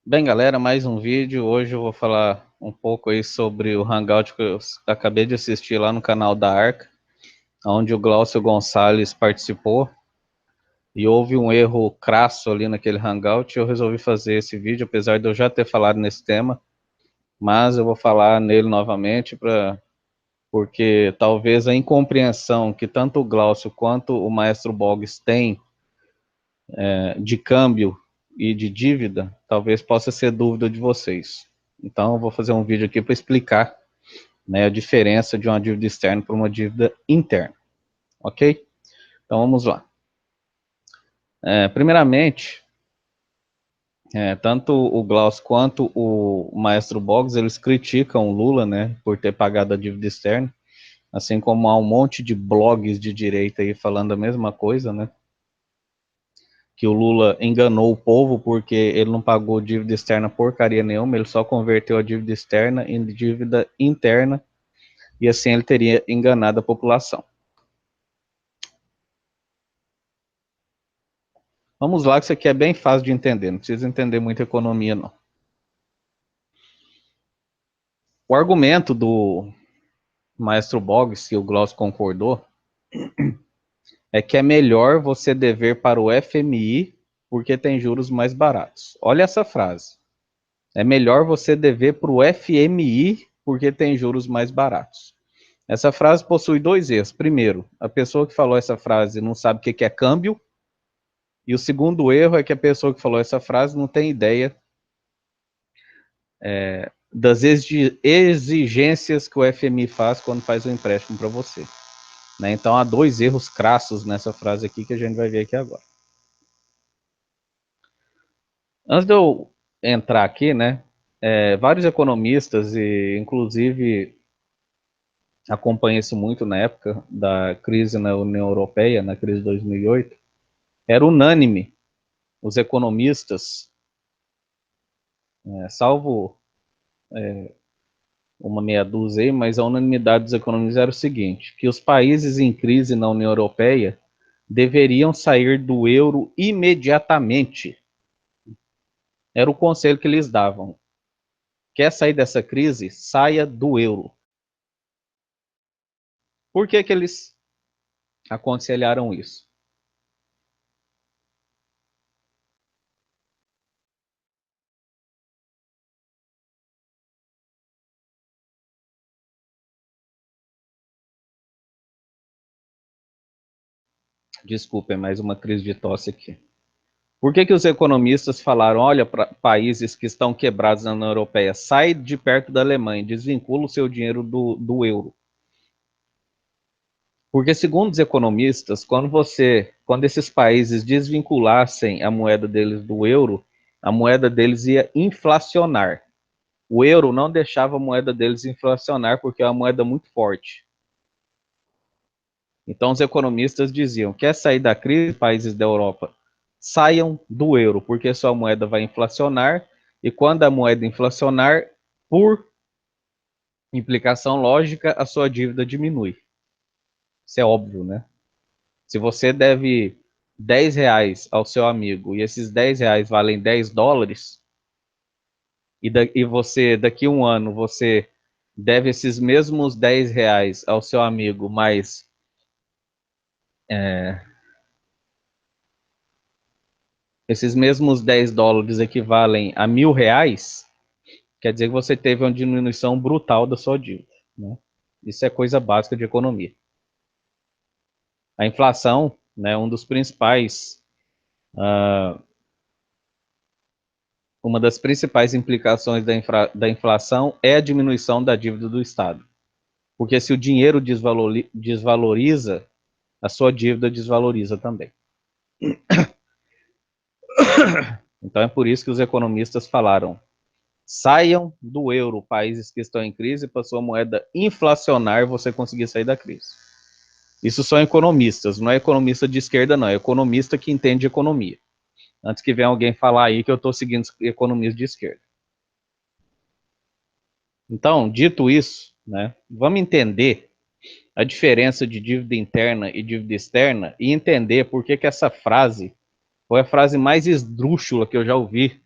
Bem, galera, mais um vídeo. Hoje eu vou falar um pouco aí sobre o Hangout que eu acabei de assistir lá no canal da Arca, onde o Glaucio Gonçalves participou e houve um erro crasso ali naquele Hangout. Eu resolvi fazer esse vídeo, apesar de eu já ter falado nesse tema, mas eu vou falar nele novamente porque talvez a incompreensão que tanto o Glaucio quanto o Maestro Boggs têm de câmbio e de dívida, talvez possa ser dúvida de vocês. Então, eu vou fazer um vídeo aqui para explicar, né, a diferença de uma dívida externa para uma dívida interna, ok? Então, vamos lá. Primeiramente, tanto o Glaucio quanto o Maestro Boggs, eles criticam o Lula, né, por ter pagado a dívida externa, assim como há um monte de blogs de direita aí falando a mesma coisa, né, que o Lula enganou o povo porque ele não pagou dívida externa porcaria nenhuma, ele só converteu a dívida externa em dívida interna e assim ele teria enganado a população. Vamos lá, que isso aqui é bem fácil de entender, não precisa entender muita economia, não. O argumento do Maestro Boggs, se o Glaucio concordou, é que é melhor você dever para o FMI porque tem juros mais baratos. Olha essa frase. É melhor você dever para o FMI porque tem juros mais baratos. Essa frase possui dois erros. Primeiro, a pessoa que falou essa frase não sabe o que é câmbio. E o segundo erro é que a pessoa que falou essa frase não tem ideia das exigências que o FMI faz quando faz um empréstimo para você. Né? Então há dois erros crassos nessa frase aqui que a gente vai ver aqui agora. Antes de eu entrar aqui, né, vários economistas, e inclusive acompanhei isso muito na época da crise na União Europeia, na crise de 2008, era unânime os economistas, salvo uma meia dúzia aí, mas a unanimidade dos economistas era o seguinte, que os países em crise na União Europeia deveriam sair do euro imediatamente. Era o conselho que eles davam. Quer sair dessa crise? Saia do euro. Por que que eles aconselharam isso? Desculpem, mais uma crise de tosse aqui. Por que que os economistas falaram, olha, para países que estão quebrados na União Europeia, sai de perto da Alemanha, desvincula o seu dinheiro do euro. Porque, segundo os economistas, quando esses países desvinculassem a moeda deles do euro, a moeda deles ia inflacionar. O euro não deixava a moeda deles inflacionar porque é uma moeda muito forte. Então, os economistas diziam: quer sair da crise, países da Europa, saiam do euro, porque sua moeda vai inflacionar, e quando a moeda inflacionar, por implicação lógica, a sua dívida diminui. Isso é óbvio, né? Se você deve R$ 10 ao seu amigo e esses R$ 10 valem US$ 10, e você, daqui a um ano, você deve esses mesmos R$ 10 ao seu amigo, mas esses mesmos US$ 10 equivalem a R$ 1.000, quer dizer que você teve uma diminuição brutal da sua dívida. Né? Isso é coisa básica de economia. A inflação, né, uma das principais implicações da inflação é a diminuição da dívida do Estado. Porque se o dinheiro desvaloriza, a sua dívida desvaloriza também. Então é por isso que os economistas falaram: saiam do euro, países que estão em crise, para sua moeda inflacionar você conseguir sair da crise. Isso são economistas, não é economista de esquerda, não, é economista que entende economia. Antes que venha alguém falar aí que eu estou seguindo economistas de esquerda. Então, dito isso, né, vamos entender a diferença de dívida interna e dívida externa e entender por que essa frase foi a frase mais esdrúxula que eu já ouvi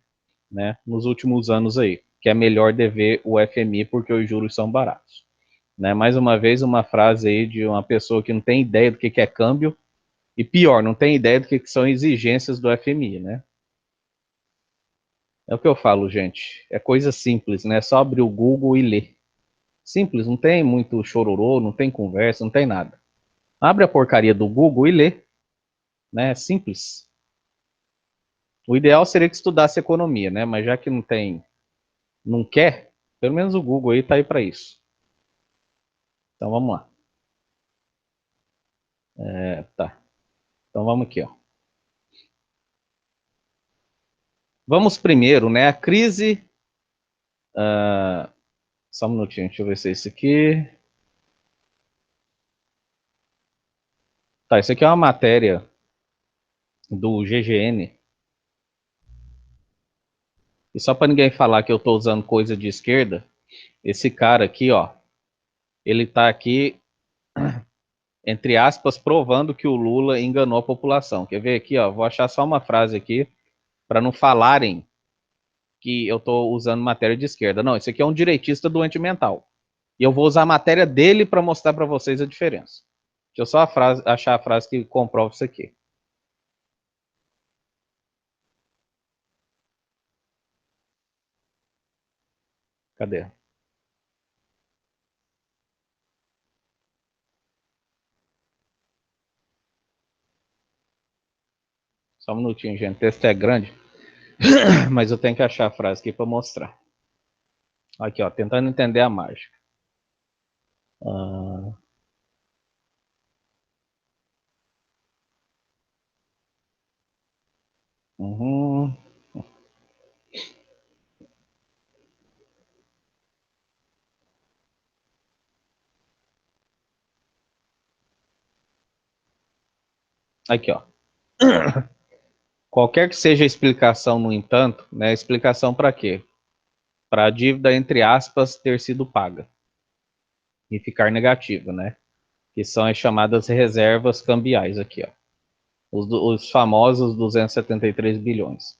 né, nos últimos anos aí, que é melhor dever o FMI porque os juros são baratos. Né? Mais uma vez, uma frase aí de uma pessoa que não tem ideia do que é câmbio, e pior, não tem ideia do que são exigências do FMI, né? É o que eu falo, gente. É coisa simples, né? É só abrir o Google e ler. Simples, não tem muito chororô, não tem conversa, não tem nada. Abre a porcaria do Google e lê, né? É simples. O ideal seria que estudasse economia, né? Mas já que não tem, não quer, pelo menos o Google aí tá aí para isso. Então vamos lá. Tá. Então vamos aqui, ó. Vamos primeiro, né? A crise. Só um minutinho, deixa eu ver se é isso aqui. Tá, isso aqui é uma matéria do GGN. E só para ninguém falar que eu estou usando coisa de esquerda, esse cara aqui, ó, ele tá aqui, entre aspas, provando que o Lula enganou a população. Quer ver aqui, ó? Vou achar só uma frase aqui para não falarem que eu estou usando matéria de esquerda. Não, isso aqui é um direitista doente mental. E eu vou usar a matéria dele para mostrar para vocês a diferença. Deixa eu só achar a frase que comprova isso aqui. Cadê? Só um minutinho, gente. O texto é grande, mas eu tenho que achar a frase aqui para mostrar. Aqui, ó, tentando entender a mágica. Ah, uhum. Aqui, ó. Qualquer que seja a explicação, no entanto, né? Explicação para quê? Para a dívida, entre aspas, ter sido paga e ficar negativa, né? Que são as chamadas reservas cambiais aqui, ó. Os famosos 273 bilhões.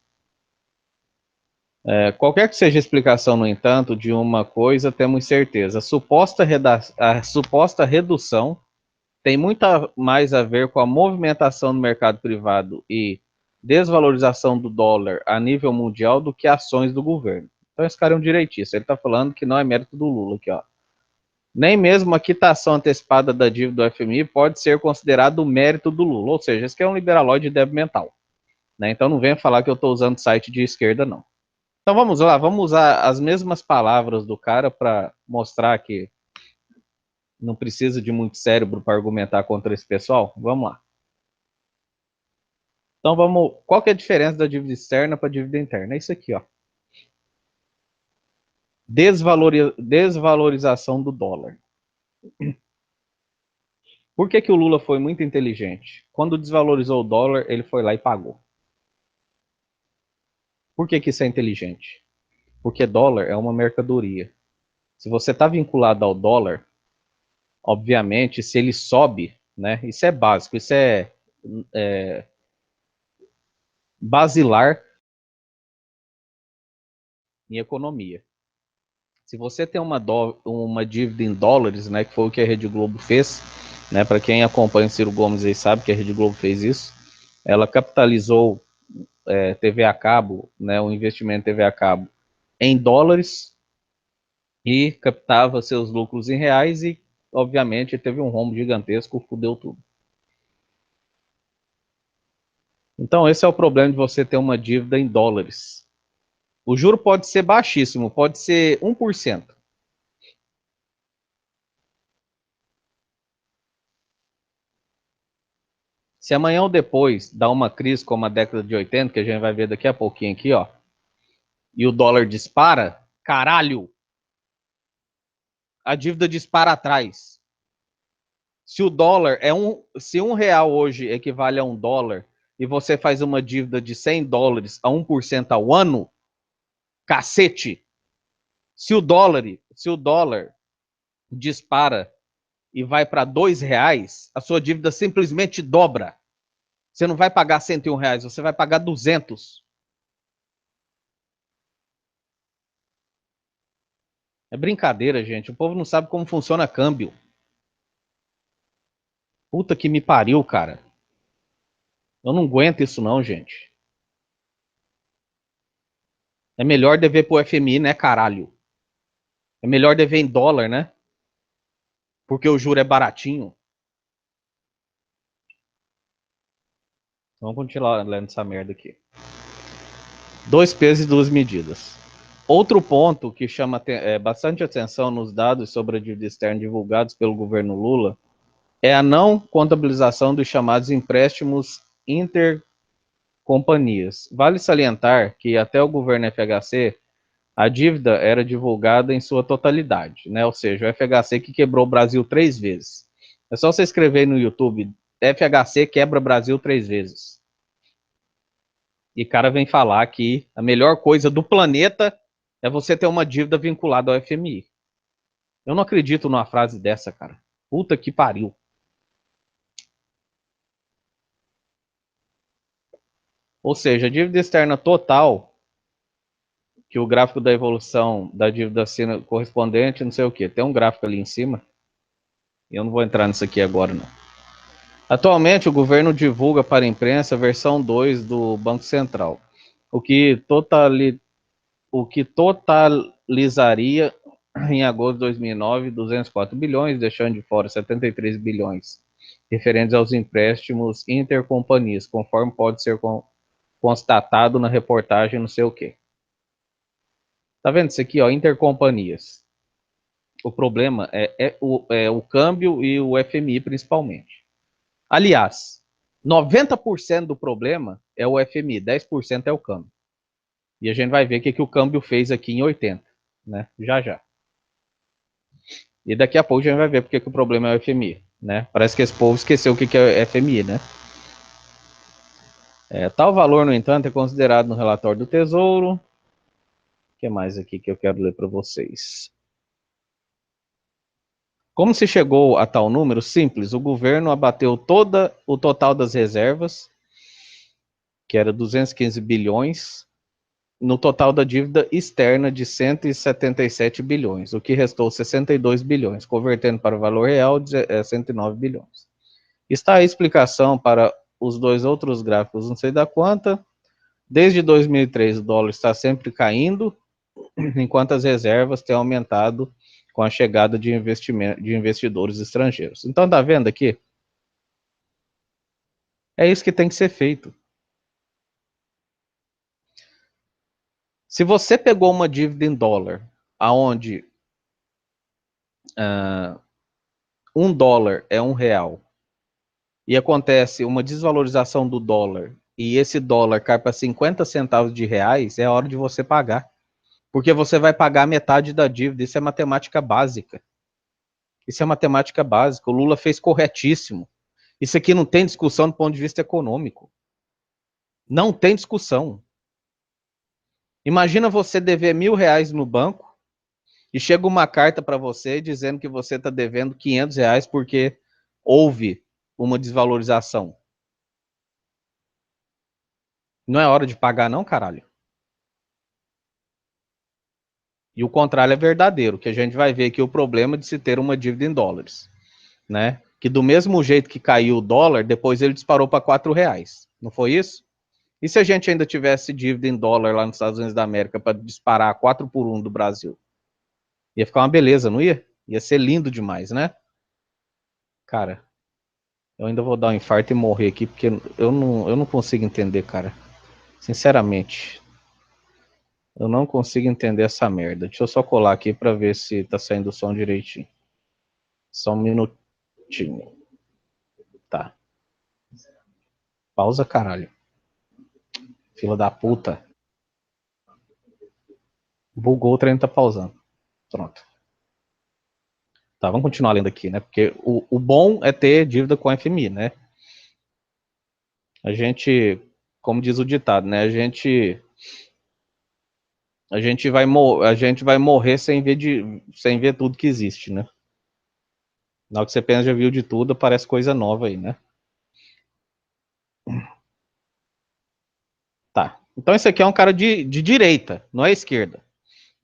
Qualquer que seja a explicação, no entanto, de uma coisa, temos certeza. A suposta redução tem muito mais a ver com a movimentação do mercado privado e desvalorização do dólar a nível mundial do que ações do governo. Então, esse cara é um direitista. Ele está falando que não é mérito do Lula aqui, ó. Nem mesmo a quitação antecipada da dívida do FMI pode ser considerado mérito do Lula. Ou seja, esse aqui é um liberalóide de débil mental. Né? Então, não venha falar que eu estou usando site de esquerda, não. Então, vamos lá. Vamos usar as mesmas palavras do cara para mostrar que não precisa de muito cérebro para argumentar contra esse pessoal? Vamos lá. Então vamos. Qual que é a diferença da dívida externa para a dívida interna? É isso aqui, ó. Desvalorização do dólar. Por que, que o Lula foi muito inteligente? Quando desvalorizou o dólar, ele foi lá e pagou. Por que, que isso é inteligente? Porque dólar é uma mercadoria. Se você está vinculado ao dólar, obviamente, se ele sobe, né? Isso é básico, isso é basilar em economia. Se você tem uma dívida em dólares, né, que foi o que a Rede Globo fez, né, para quem acompanha o Ciro Gomes aí sabe que a Rede Globo fez isso, ela capitalizou TV a cabo, né, o investimento TV a cabo em dólares e captava seus lucros em reais e, obviamente, teve um rombo gigantesco, fudeu tudo. Então, esse é o problema de você ter uma dívida em dólares. O juro pode ser baixíssimo, pode ser 1%. Se amanhã ou depois dá uma crise como a década de 80, que a gente vai ver daqui a pouquinho aqui, ó, e o dólar dispara, caralho, a dívida dispara atrás. Se o dólar se R$ 1 hoje equivale a $1 e você faz uma dívida de US$ 100 a 1% ao ano, cacete. Se o dólar dispara e vai para R$ 2, a sua dívida simplesmente dobra. Você não vai pagar R$ 101, você vai pagar 200. É brincadeira, gente. O povo não sabe como funciona câmbio. Puta que me pariu, cara. Eu não aguento isso não, gente. É melhor dever pro FMI, né, caralho? É melhor dever em dólar, né? Porque o juro é baratinho. Vamos continuar lendo essa merda aqui. Dois pesos e duas medidas. Outro ponto que chama bastante atenção nos dados sobre a dívida externa divulgados pelo governo Lula é a não contabilização dos chamados empréstimos intercompanhias. Vale salientar que até o governo FHC a dívida era divulgada em sua totalidade, né? Ou seja, o FHC que quebrou o Brasil 3 vezes. É só você escrever no YouTube, FHC quebra Brasil 3 vezes. E o cara vem falar que a melhor coisa do planeta é você ter uma dívida vinculada ao FMI. Eu não acredito numa frase dessa, cara. Puta que pariu. Ou seja, a dívida externa total, que o gráfico da evolução da dívida correspondente, não sei o que, tem um gráfico ali em cima. E eu não vou entrar nisso aqui agora, não. Atualmente, o governo divulga para a imprensa a versão 2 do Banco Central, o que, o que totalizaria em agosto de 2009 204 bilhões, deixando de fora 73 bilhões referentes aos empréstimos intercompanhias, conforme pode ser constatado na reportagem não sei o quê. Tá vendo isso aqui, ó, intercompanhias. O problema é o câmbio e o FMI principalmente. Aliás, 90% do problema é o FMI, 10% é o câmbio. E a gente vai ver o que o câmbio fez aqui em 80, né? Já já. E daqui a pouco a gente vai ver porque que o problema é o FMI, né? Parece que esse povo esqueceu o que é FMI, né? Tal valor, no entanto, é considerado no relatório do Tesouro. O que mais aqui que eu quero ler para vocês? Como se chegou a tal número? Simples, o governo abateu todo o total das reservas, que era 215 bilhões, no total da dívida externa de 177 bilhões, o que restou 62 bilhões, convertendo para o valor real de 109 bilhões. Está a explicação para os dois outros gráficos, não sei da quanta. Desde 2003 o dólar está sempre caindo, enquanto as reservas têm aumentado com a chegada de investidores estrangeiros. Então tá vendo aqui? É isso que tem que ser feito. Se você pegou uma dívida em dólar, aonde $1 é R$ 1, e acontece uma desvalorização do dólar, e esse dólar cai para 50 centavos de reais, é hora de você pagar. Porque você vai pagar metade da dívida. Isso é matemática básica. Isso é matemática básica. O Lula fez corretíssimo. Isso aqui não tem discussão do ponto de vista econômico. Não tem discussão. Imagina você dever R$ 1.000 no banco e chega uma carta para você dizendo que você está devendo R$ 500 porque houve uma desvalorização. Não é hora de pagar não, caralho. E o contrário é verdadeiro, que a gente vai ver aqui o problema de se ter uma dívida em dólares, né? Que do mesmo jeito que caiu o dólar, depois ele disparou para R$ 4. Não foi isso? E se a gente ainda tivesse dívida em dólar lá nos Estados Unidos da América para disparar 4 por 1 do Brasil? Ia ficar uma beleza, não ia? Ia ser lindo demais, né? Cara, eu ainda vou dar um infarto e morrer aqui, porque eu não consigo entender, cara. Sinceramente, eu não consigo entender essa merda. Deixa eu só colar aqui para ver se tá saindo o som direitinho. Só um minutinho. Tá. Pausa, caralho. Fila da puta. Bugou, o trem tá pausando. Pronto. Tá, vamos continuar lendo aqui, né? Porque o bom é ter dívida com a FMI, né? A gente, como diz o ditado, né? A gente vai morrer sem ver tudo que existe, né? Na hora que você pensa já viu de tudo, aparece coisa nova aí, né? Tá. Então esse aqui é um cara de direita, não é esquerda.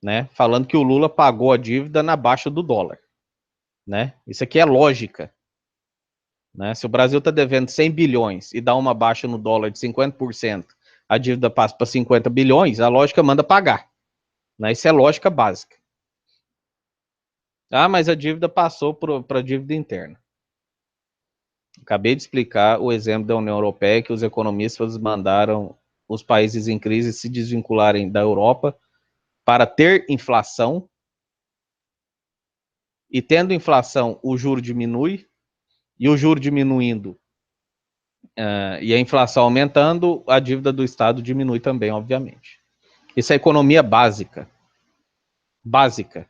né? Falando que o Lula pagou a dívida na baixa do dólar, né? Isso aqui é lógica, né? Se o Brasil está devendo 100 bilhões e dá uma baixa no dólar de 50%, a dívida passa para 50 bilhões, a lógica manda pagar, né? Isso é lógica básica. Ah, mas a dívida passou para a dívida interna. Acabei de explicar o exemplo da União Europeia, que os economistas mandaram os países em crise se desvincularem da Europa para ter inflação, e tendo inflação, o juro diminui, e o juro diminuindo, e a inflação aumentando, a dívida do Estado diminui também, obviamente. Isso é economia básica. Básica.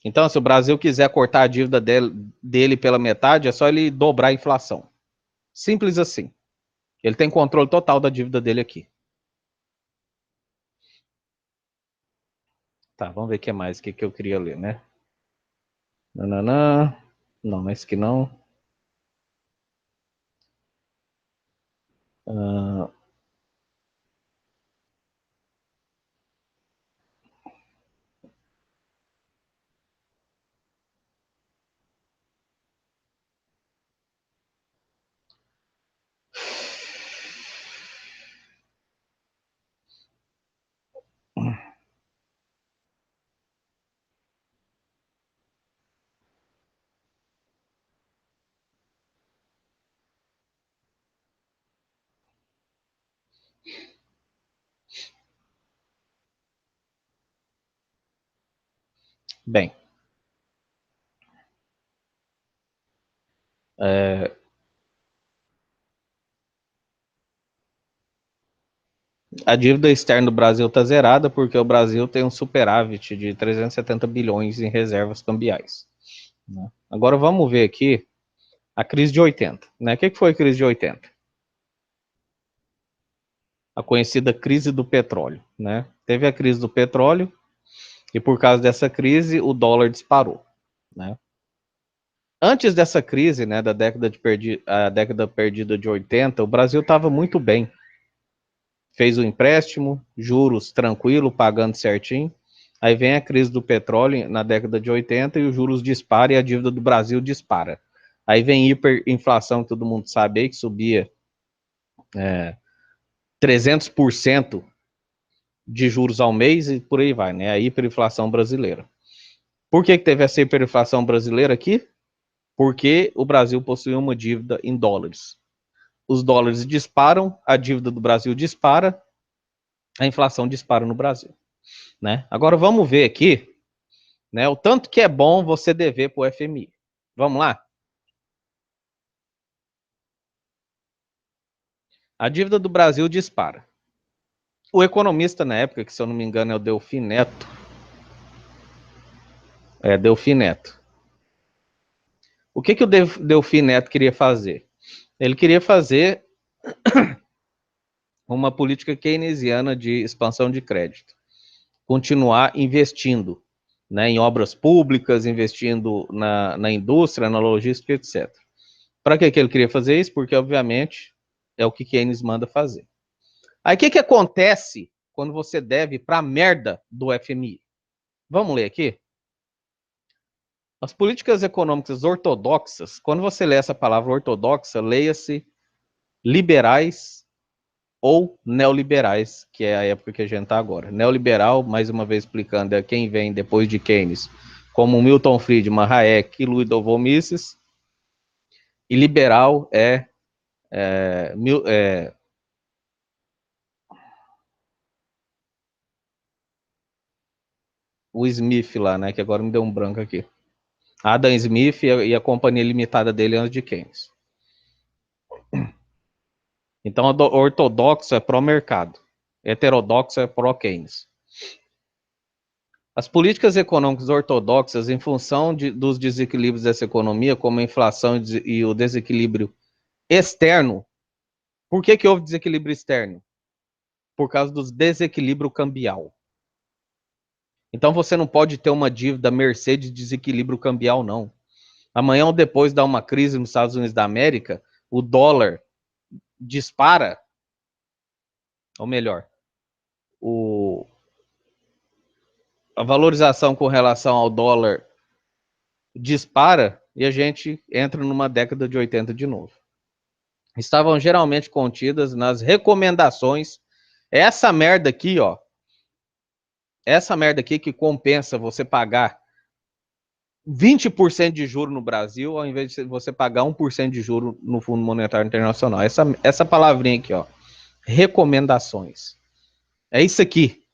Então, se o Brasil quiser cortar a dívida dele pela metade, é só ele dobrar a inflação. Simples assim. Ele tem controle total da dívida dele aqui. Tá, vamos ver o que mais, o que eu queria ler, né? Nananã. Não, esse aqui não. Uh, bem, a dívida externa do Brasil está zerada porque o Brasil tem um superávit de 370 bilhões em reservas cambiais, né? Agora vamos ver aqui a crise de 80, né? O que foi a crise de 80? A conhecida crise do petróleo, né? Teve a crise do petróleo e por causa dessa crise o dólar disparou, né? Antes dessa crise, né, da década perdida de 80, o Brasil estava muito bem. Fez o empréstimo, juros tranquilo, pagando certinho. Aí vem a crise do petróleo na década de 80 e os juros disparam e a dívida do Brasil dispara. Aí vem hiperinflação, todo mundo sabe aí, que subia 300% de juros ao mês e por aí vai, né? A hiperinflação brasileira. Por que teve essa hiperinflação brasileira aqui? Porque o Brasil possuía uma dívida em dólares. Os dólares disparam, a dívida do Brasil dispara, a inflação dispara no Brasil, né? Agora vamos ver aqui, né, o tanto que é bom você dever para o FMI. Vamos lá? A dívida do Brasil dispara. O economista na época, que se eu não me engano é o Delfim Neto, Delfim Neto. O que o Delfim Neto queria fazer? Ele queria fazer uma política keynesiana de expansão de crédito. Continuar investindo, né, em obras públicas, investindo na indústria, na logística, etc. Para que ele queria fazer isso? Porque, obviamente, é o que Keynes manda fazer. Aí, o que acontece quando você deve para a merda do FMI? Vamos ler aqui? As políticas econômicas ortodoxas, quando você lê essa palavra ortodoxa, leia-se liberais ou neoliberais, que é a época que a gente está agora. Neoliberal, mais uma vez explicando, é quem vem depois de Keynes, como Milton Friedman, Hayek e Ludwig Mises. E liberal o Smith lá, né? Que agora me deu um branco aqui. Adam Smith e a companhia limitada dele antes de Keynes. Então, ortodoxo é pró-mercado, heterodoxo é pró-Keynes. As políticas econômicas ortodoxas, em função dos desequilíbrios dessa economia, como a inflação e o desequilíbrio externo. Por que houve desequilíbrio externo? Por causa do desequilíbrio cambial. Então você não pode ter uma dívida à mercê de desequilíbrio cambial, não. Amanhã ou depois dá uma crise nos Estados Unidos da América, o dólar dispara, ou melhor, a valorização com relação ao dólar dispara e a gente entra numa década de 80 de novo. Estavam geralmente contidas nas recomendações. Essa merda aqui, ó. Essa merda aqui que compensa você pagar 20% de juro no Brasil, ao invés de você pagar 1% de juro no Fundo Monetário Internacional. Essa palavrinha aqui, ó. Recomendações. É isso aqui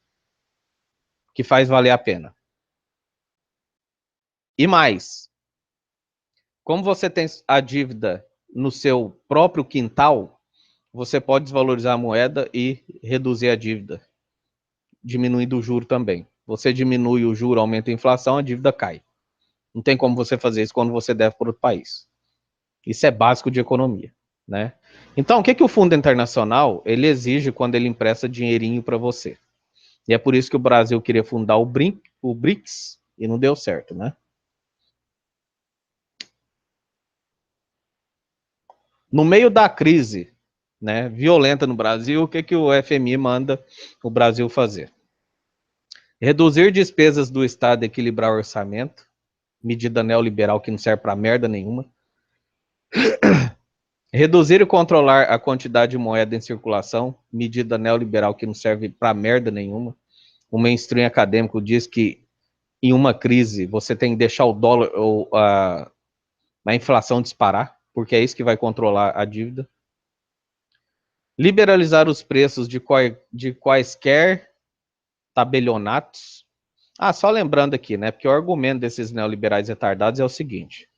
que faz valer a pena. E mais, como você tem a dívida no seu próprio quintal, você pode desvalorizar a moeda e reduzir a dívida, diminuindo o juro também. Você diminui o juro, aumenta a inflação, a dívida cai. Não tem como você fazer isso quando você deve para outro país. Isso é básico de economia, né? Então, o que o Fundo Internacional ele exige quando ele empresta dinheirinho para você? E é por isso que o Brasil queria fundar o BRICS e não deu certo, né? No meio da crise, né, violenta no Brasil, o que o FMI manda o Brasil fazer? Reduzir despesas do Estado e equilibrar o orçamento, medida neoliberal que não serve para merda nenhuma. Reduzir e controlar a quantidade de moeda em circulação, medida neoliberal que não serve para merda nenhuma. O mainstream acadêmico diz que em uma crise você tem que deixar o dólar ou a inflação disparar, porque é isso que vai controlar a dívida. Liberalizar os preços de quaisquer tabelionatos. Ah, só lembrando aqui, né? Porque o argumento desses neoliberais retardados é o seguinte.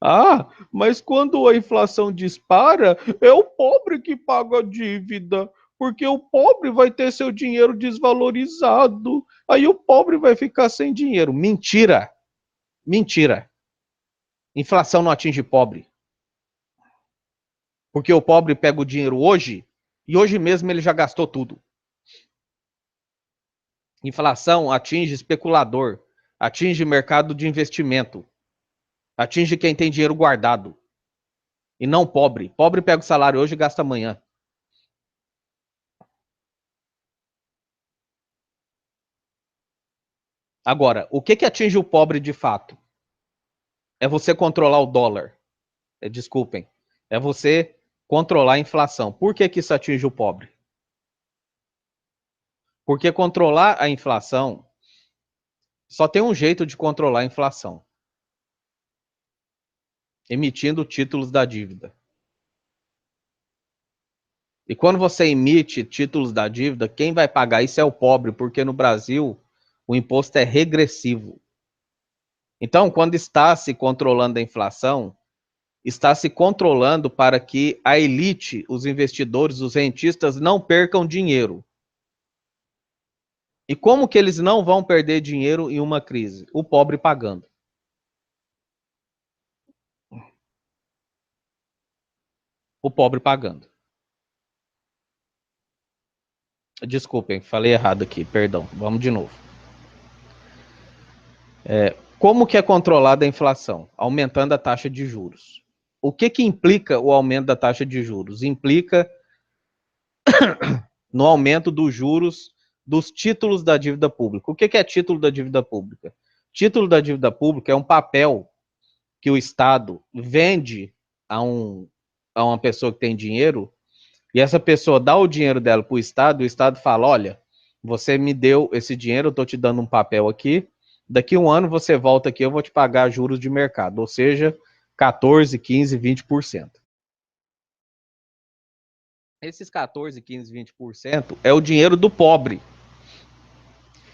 Ah, mas quando a inflação dispara, é o pobre que paga a dívida, porque o pobre vai ter seu dinheiro desvalorizado, aí o pobre vai ficar sem dinheiro. Mentira! Mentira! Inflação não atinge pobre. Porque o pobre pega o dinheiro hoje e hoje mesmo ele já gastou tudo. Inflação atinge especulador, atinge mercado de investimento, atinge quem tem dinheiro guardado. E não pobre. Pobre pega o salário hoje e gasta amanhã. Agora, o que atinge o pobre de fato? É você controlar o dólar. Desculpem. É você controlar a inflação. Por que isso atinge o pobre? Porque controlar a inflação, só tem um jeito de controlar a inflação. Emitindo títulos da dívida. E quando você emite títulos da dívida, quem vai pagar isso é o pobre, porque no Brasil o imposto é regressivo. Então, quando está se controlando a inflação, está se controlando para que a elite, os investidores, os rentistas não percam dinheiro. E como que eles não vão perder dinheiro em uma crise? O pobre pagando. O pobre pagando. Desculpem, falei errado aqui, perdão. Vamos de novo. Como que é controlada a inflação? Aumentando a taxa de juros. O que implica o aumento da taxa de juros? Implica no aumento dos juros dos títulos da dívida pública. O que é título da dívida pública? Título da dívida pública é um papel que o Estado vende a uma pessoa que tem dinheiro, e essa pessoa dá o dinheiro dela para o Estado fala, olha, você me deu esse dinheiro, eu estou te dando um papel aqui, daqui a um ano você volta aqui, eu vou te pagar juros de mercado, ou seja, 14, 15, 20%. Esses 14, 15, 20% é o dinheiro do pobre.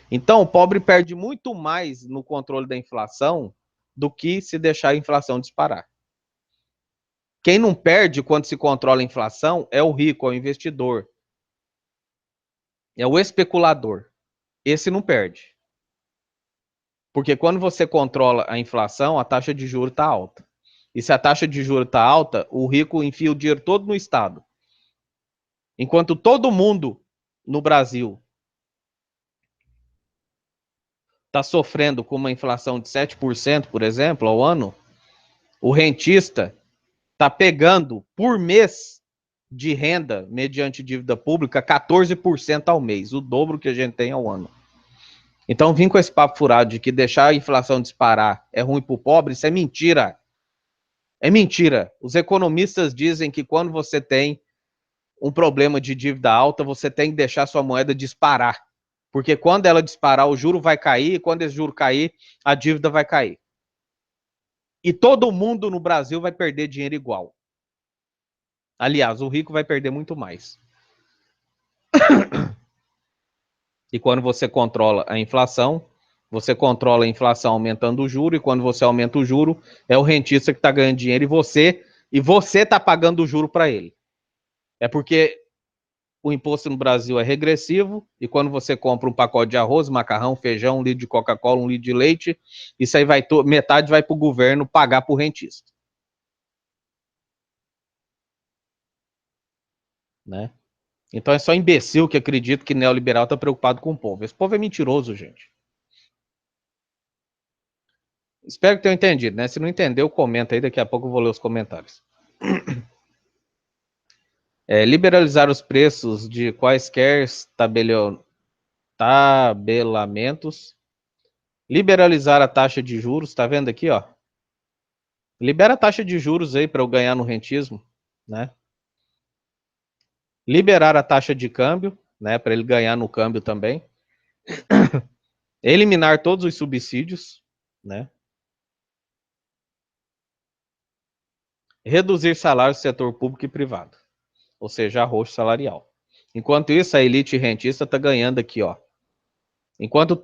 Então, o pobre perde muito mais no controle da inflação do que se deixar a inflação disparar. Quem não perde quando se controla a inflação é o rico, é o investidor. É o especulador. Esse não perde. Porque quando você controla a inflação, a taxa de juros está alta. E se a taxa de juros está alta, o rico enfia o dinheiro todo no Estado. Enquanto todo mundo no Brasil está sofrendo com uma inflação de 7%, por exemplo, ao ano, o rentista está pegando por mês de renda mediante dívida pública 14% ao mês, o dobro que a gente tem ao ano. Então, vir com esse papo furado de que deixar a inflação disparar é ruim para o pobre, isso é mentira. É mentira. Os economistas dizem que quando você tem um problema de dívida alta, você tem que deixar sua moeda disparar. Porque quando ela disparar, o juro vai cair, e quando esse juro cair, a dívida vai cair. E todo mundo no Brasil vai perder dinheiro igual. Aliás, o rico vai perder muito mais. E quando você controla a inflação, você controla a inflação aumentando o juro, e quando você aumenta o juro, é o rentista que está ganhando dinheiro e você está pagando o juro para ele. É porque o imposto no Brasil é regressivo, e quando você compra um pacote de arroz, macarrão, feijão, um litro de Coca-Cola, um litro de leite, isso aí vai metade vai para o governo pagar para o rentista. Né? Então é só imbecil que acredita que neoliberal está preocupado com o povo. Esse povo é mentiroso, gente. Espero que tenham entendido, né? Se não entendeu, comenta aí, daqui a pouco eu vou ler os comentários. Liberalizar os preços de quaisquer tabelamentos. Liberalizar a taxa de juros, tá vendo aqui, ó? Libera a taxa de juros aí para eu ganhar no rentismo, né? Liberar a taxa de câmbio, né? Para ele ganhar no câmbio também. Eliminar todos os subsídios, né? Reduzir salários do setor público e privado, ou seja, arroxo salarial. Enquanto isso, a elite rentista está ganhando aqui, ó. Enquanto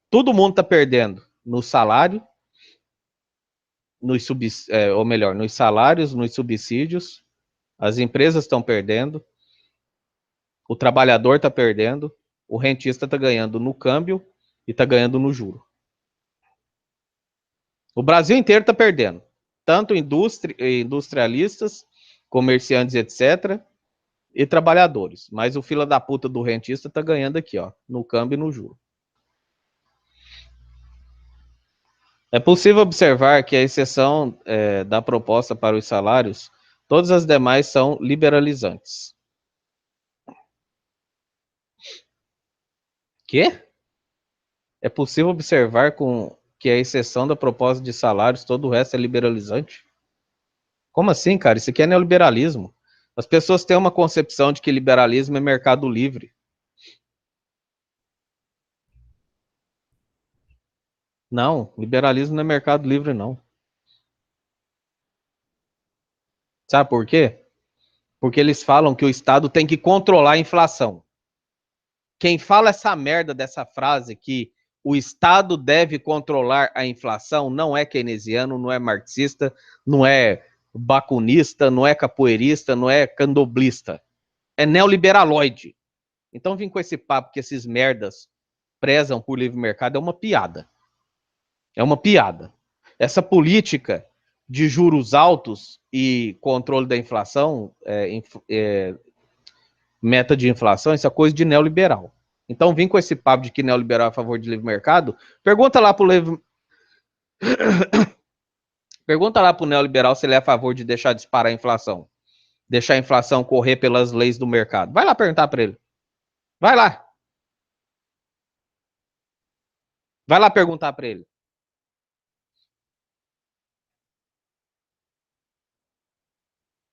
todo mundo está perdendo no salário, ou melhor, nos salários, nos subsídios, as empresas estão perdendo, o trabalhador está perdendo, o rentista está ganhando no câmbio e está ganhando no juro. O Brasil inteiro está perdendo, tanto industrialistas, comerciantes, etc., e trabalhadores. Mas o fila da puta do rentista está ganhando aqui, ó, no câmbio e no juro. É possível observar que, à exceção da proposta para os salários, todas as demais são liberalizantes. Quê? É possível observar que, à exceção da proposta de salários, todo o resto é liberalizante? Como assim, cara? Isso aqui é neoliberalismo. As pessoas têm uma concepção de que liberalismo é mercado livre. Não, liberalismo não é mercado livre, não. Sabe por quê? Porque eles falam que o Estado tem que controlar a inflação. Quem fala essa merda dessa frase que o Estado deve controlar a inflação não é keynesiano, não é marxista, não é bacunista, não é capoeirista, não é candoblista. É neoliberaloide. Então vim com esse papo que esses merdas prezam por livre mercado é uma piada. É uma piada. Essa política de juros altos e controle da inflação, meta de inflação, isso é coisa de neoliberal. Então, vim com esse papo de que neoliberal é a favor de livre mercado, pergunta lá pro neoliberal se ele é a favor de deixar disparar a inflação. Deixar a inflação correr pelas leis do mercado. Vai lá perguntar para ele. Vai lá. Vai lá perguntar para ele.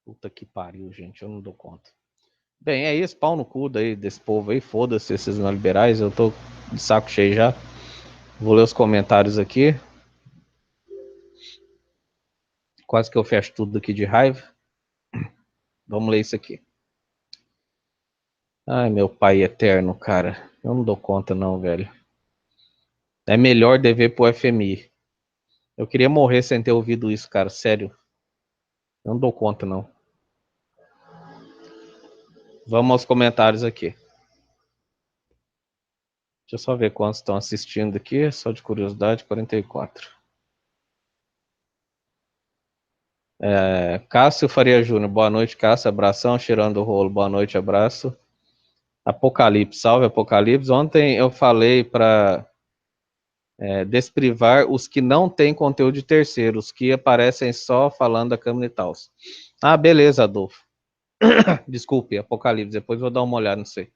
Puta que pariu, gente, eu não dou conta. Bem, é isso, pau no cu daí, desse povo aí, foda-se esses neoliberais, eu tô de saco cheio já. Vou ler os comentários aqui. Quase que eu fecho tudo aqui de raiva. Vamos ler isso aqui. Ai, meu pai eterno, cara. Eu não dou conta não, velho. É melhor dever pro FMI. Eu queria morrer sem ter ouvido isso, cara. Sério. Eu não dou conta, não. Vamos aos comentários aqui. Deixa eu só ver quantos estão assistindo aqui. Só de curiosidade, 44. Cássio Faria Júnior. Boa noite, Cássio. Abração. Cheirando o rolo. Boa noite, abraço. Apocalipse. Salve, Apocalipse. Ontem eu falei para desprivar os que não têm conteúdo de terceiros, que aparecem só falando da câmera e tal. Ah, beleza, Adolfo. Desculpe, Apocalipse, depois eu vou dar uma olhada, não sei.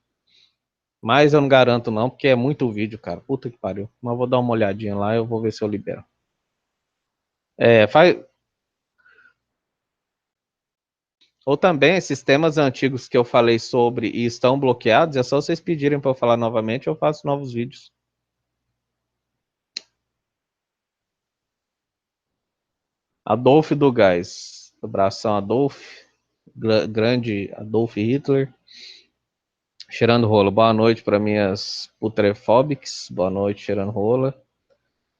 Mas eu não garanto não, porque é muito vídeo, cara. Puta que pariu. Mas eu vou dar uma olhadinha lá e eu vou ver se eu libero. Faz... Ou também, esses temas antigos que eu falei sobre e estão bloqueados, é só vocês pedirem para eu falar novamente, eu faço novos vídeos. Adolf do Gás. Abração, Adolf. Grande Adolf Hitler. Cheirando rola. Boa noite para minhas putrefóbics. Boa noite, cheirando rola.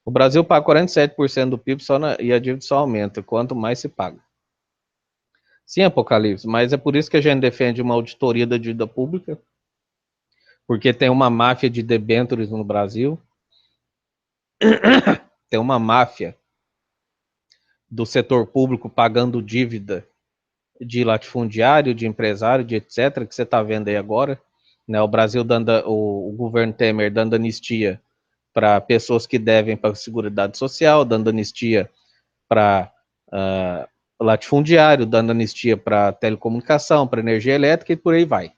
O Brasil paga 47% do PIB e a dívida só aumenta, quanto mais se paga. Sim, Apocalipse, mas é por isso que a gente defende uma auditoria da dívida pública, porque tem uma máfia de debêntures no Brasil, tem uma máfia do setor público pagando dívida de latifundiário, de empresário, de etc., que você está vendo aí agora, né? O Brasil dando, o governo Temer dando anistia para pessoas que devem para a Seguridade Social, dando anistia para latifundiário, dando anistia para telecomunicação, para energia elétrica e por aí vai.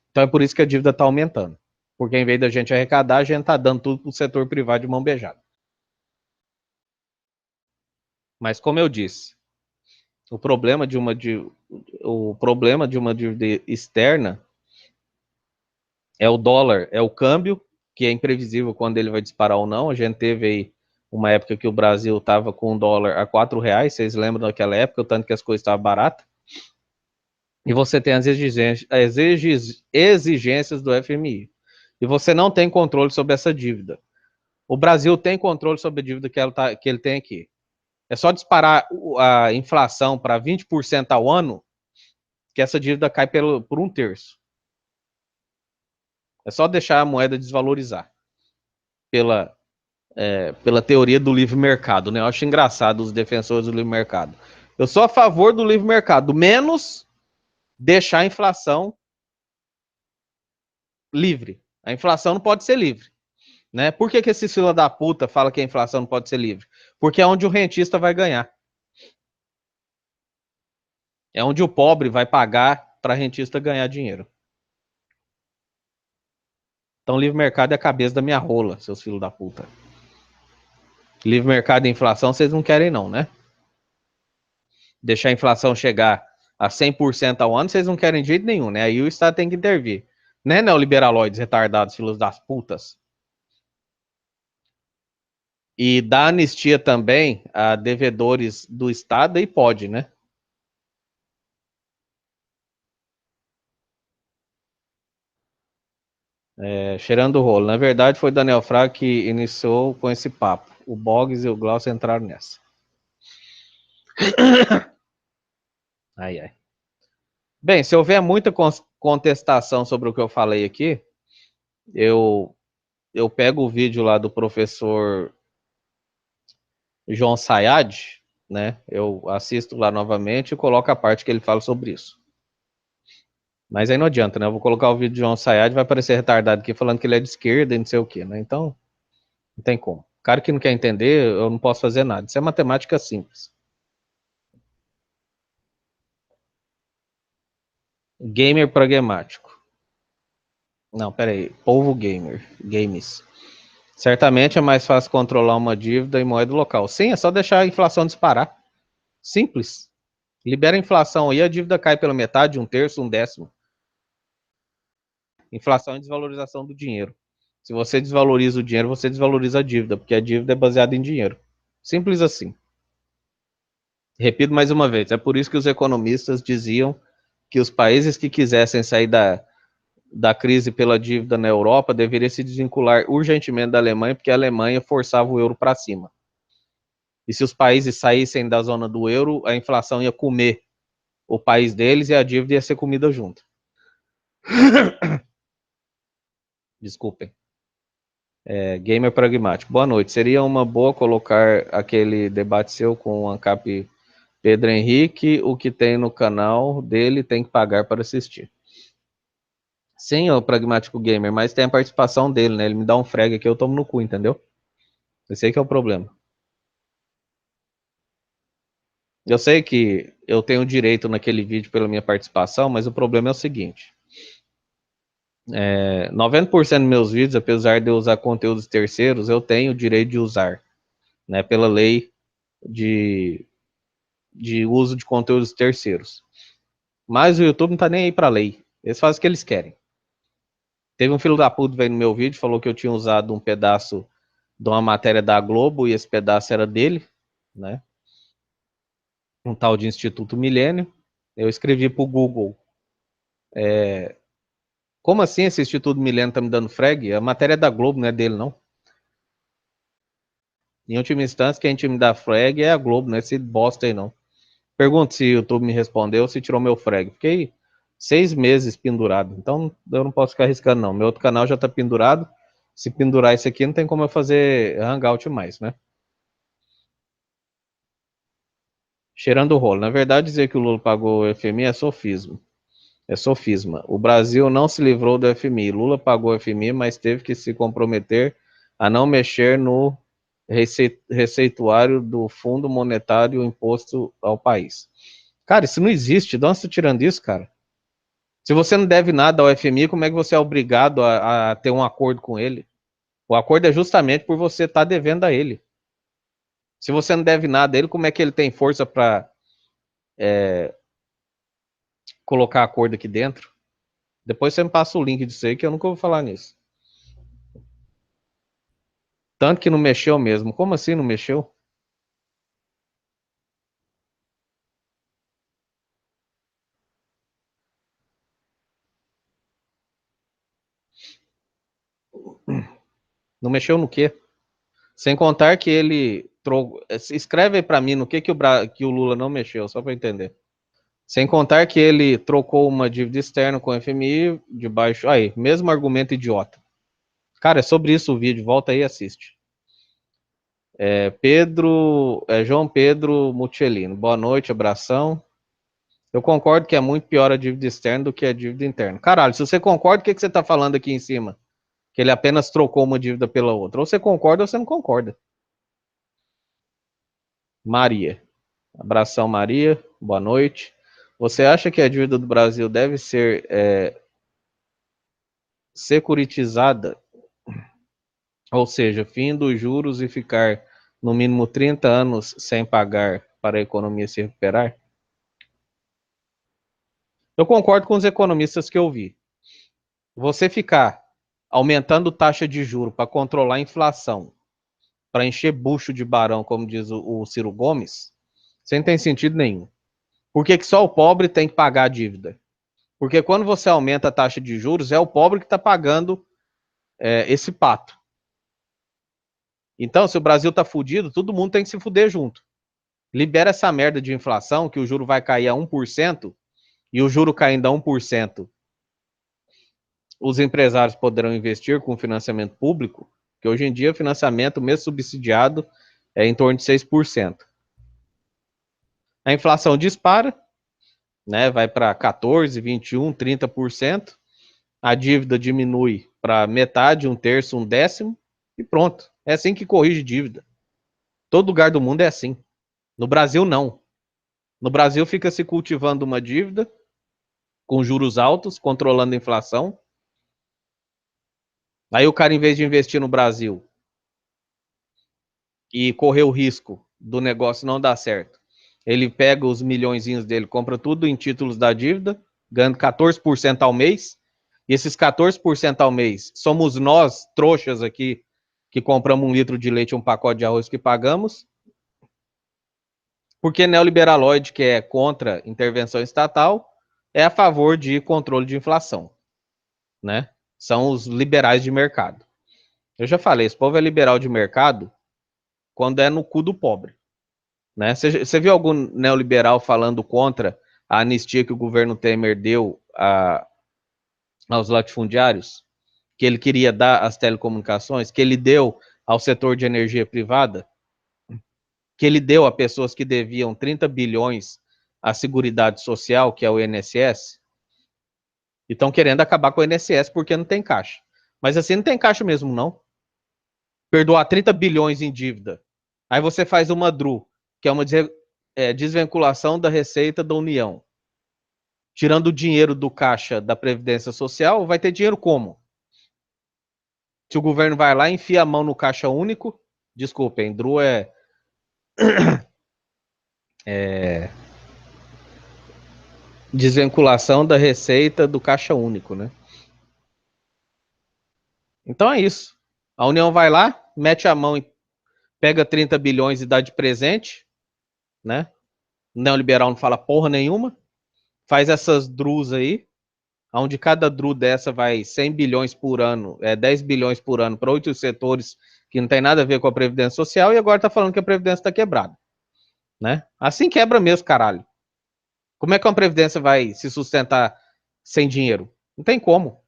Então é por isso que a dívida está aumentando. Porque em vez da gente arrecadar, a gente está dando tudo para o setor privado de mão beijada. Mas como eu disse, o problema de uma dívida externa é o dólar, é o câmbio, que é imprevisível quando ele vai disparar ou não. A gente teve aí uma época que o Brasil estava com o dólar a R$ 4, vocês lembram daquela época, o tanto que as coisas estavam baratas? E você tem as exigências do FMI. E você não tem controle sobre essa dívida. O Brasil tem controle sobre a dívida que ele tem aqui. É só disparar a inflação para 20% ao ano que essa dívida cai por 1/3. É só deixar a moeda desvalorizar pela teoria do livre mercado, né? Eu acho engraçado os defensores do livre mercado. Eu sou a favor do livre mercado, menos deixar a inflação livre. A inflação não pode ser livre, né? Por que esse fila da puta fala que a inflação não pode ser livre? Porque é onde o rentista vai ganhar. É onde o pobre vai pagar para rentista ganhar dinheiro. Então, livre mercado é a cabeça da minha rola, seus filhos da puta. Livre mercado e inflação, vocês não querem não, né? Deixar a inflação chegar a 100% ao ano, vocês não querem de jeito nenhum, né? Aí o Estado tem que intervir. Né, neoliberaloides retardados, filhos das putas? E dá anistia também a devedores do Estado, aí pode, né? Cheirando o rolo. Na verdade, foi Daniel Fraga que iniciou com esse papo. O Boggs e o Glaucio entraram nessa. Ai, ai. Bem, se houver muita contestação sobre o que eu falei aqui, eu, eu pego o vídeo lá do professor João Sayad, né? Eu assisto lá novamente e coloco a parte que ele fala sobre isso. Mas aí não adianta, né? Eu vou colocar o vídeo de João Sayad, vai aparecer retardado aqui falando que ele é de esquerda e não sei o quê, né? Então, não tem como. O cara que não quer entender, eu não posso fazer nada. Isso é matemática simples. Gamer pragmático. Não, peraí. Povo gamer. Games. Certamente é mais fácil controlar uma dívida em moeda local. Sim, é só deixar a inflação disparar. Simples. Libera a inflação aí, a dívida cai pela metade, 1/3, 1/10. Inflação e desvalorização do dinheiro. Se você desvaloriza o dinheiro, você desvaloriza a dívida, porque a dívida é baseada em dinheiro. Simples assim. Repito mais uma vez, é por isso que os economistas diziam que os países que quisessem sair da crise pela dívida na Europa deveriam se desvincular urgentemente da Alemanha, porque a Alemanha forçava o euro para cima. E se os países saíssem da zona do euro, a inflação ia comer o país deles e a dívida ia ser comida junto. Desculpem. Gamer pragmático. Boa noite. Seria uma boa colocar aquele debate seu com o ANCAP Pedro Henrique. O que tem no canal dele tem que pagar para assistir. Sim, o pragmático gamer, mas tem a participação dele, né? Ele me dá um frag aqui, eu tomo no cu, entendeu? Esse aí que é o problema. Eu sei que eu tenho direito naquele vídeo pela minha participação, mas o problema é o seguinte. 90% dos meus vídeos, apesar de eu usar conteúdos terceiros, eu tenho o direito de usar, né, pela lei de, de uso de conteúdos terceiros. Mas o YouTube não tá nem aí pra lei. Eles fazem o que eles querem. Teve um filho da puta veio no meu vídeo, falou que eu tinha usado um pedaço de uma matéria da Globo e esse pedaço era dele, né? Um tal de Instituto Milênio. Eu escrevi pro Google. Como assim esse Instituto Milênio tá me dando frag? A matéria é da Globo, não é dele, não. Em última instância, quem tinha me dá frag é a Globo, não é esse bosta aí, não. Pergunto se o YouTube me respondeu, se tirou meu frag. Fiquei 6 meses pendurado, então eu não posso ficar arriscando, não. Meu outro canal já tá pendurado. Se pendurar esse aqui, não tem como eu fazer hangout mais, né? Cheirando o rolo. Na verdade, dizer que o Lula pagou o FMI é sofismo. É sofisma. O Brasil não se livrou do FMI. Lula pagou o FMI, mas teve que se comprometer a não mexer no receituário do Fundo Monetário imposto ao país. Cara, isso não existe. De onde você está tirando isso, cara? Se você não deve nada ao FMI, como é que você é obrigado a ter um acordo com ele? O acordo é justamente por você estar devendo a ele. Se você não deve nada a ele, como é que ele tem força para colocar acordo aqui dentro? Depois você me passa o link disso aí, que eu nunca vou falar nisso. Tanto que não mexeu mesmo. Como assim não mexeu? Não mexeu no quê? Sem contar que ele escreve aí pra mim no que o Lula não mexeu, só pra entender. Sem contar que ele trocou uma dívida externa com o FMI de baixo. Aí, mesmo argumento idiota. Cara, é sobre isso o vídeo. Volta aí e assiste. João Pedro Muccelino. Boa noite, abração. Eu concordo que é muito pior a dívida externa do que a dívida interna. Caralho, se você concorda, o que você tá falando aqui em cima? Que ele apenas trocou uma dívida pela outra. Ou você concorda ou você não concorda. Maria. Abração, Maria. Boa noite. Você acha que a dívida do Brasil deve ser securitizada, ou seja, fim dos juros e ficar no mínimo 30 anos sem pagar para a economia se recuperar? Eu concordo com os economistas que eu vi. Você ficar aumentando taxa de juro para controlar a inflação, para encher bucho de barão, como diz o Ciro Gomes, sem tem sentido nenhum. Por que só o pobre tem que pagar a dívida? Porque quando você aumenta a taxa de juros, é o pobre que está pagando esse pato. Então, se o Brasil está fudido, todo mundo tem que se fuder junto. Libera essa merda de inflação, que o juro vai cair a 1%, e o juro caindo a 1%, os empresários poderão investir com financiamento público, que hoje em dia financiamento, mesmo subsidiado, é em torno de 6%. A inflação dispara, né, vai para 14%, 21%, 30%, a dívida diminui para metade, um terço, um décimo, e pronto. É assim que corrige dívida. Todo lugar do mundo é assim. No Brasil, não. No Brasil, fica se cultivando uma dívida com juros altos, controlando a inflação. Aí o cara, em vez de investir no Brasil e correr o risco do negócio não dar certo, ele pega os milhõezinhos dele, compra tudo em títulos da dívida, ganha 14% ao mês, e esses 14% ao mês somos nós, trouxas aqui, que compramos 1 litro de leite e um pacote de arroz que pagamos, porque neoliberaloide, que é contra intervenção estatal, é a favor de controle de inflação, né? São os liberais de mercado. Eu já falei, esse povo é liberal de mercado quando é no cu do pobre, né? Você viu algum neoliberal falando contra a anistia que o governo Temer deu aos latifundiários? Que ele queria dar às telecomunicações? Que ele deu ao setor de energia privada? Que ele deu a pessoas que deviam 30 bilhões à Seguridade Social, que é o INSS? E estão querendo acabar com o INSS porque não tem caixa. Mas assim não tem caixa mesmo, não. Perdoar 30 bilhões em dívida. Aí você faz uma DRU, que é uma desvinculação da receita da União. Tirando o dinheiro do caixa da Previdência Social, vai ter dinheiro como? Se o governo vai lá e enfia a mão no caixa único, desculpem, Drew desvinculação da receita do caixa único, né? Então é isso. A União vai lá, mete a mão e pega 30 bilhões e dá de presente, né? O neoliberal não fala porra nenhuma, faz essas DRUs aí, onde cada DRU dessa vai 100 bilhões por ano, 10 bilhões por ano para 8 setores que não tem nada a ver com a Previdência Social, e agora tá falando que a Previdência está quebrada, né? Assim quebra mesmo, caralho. Como é que uma Previdência vai se sustentar sem dinheiro? Não tem como.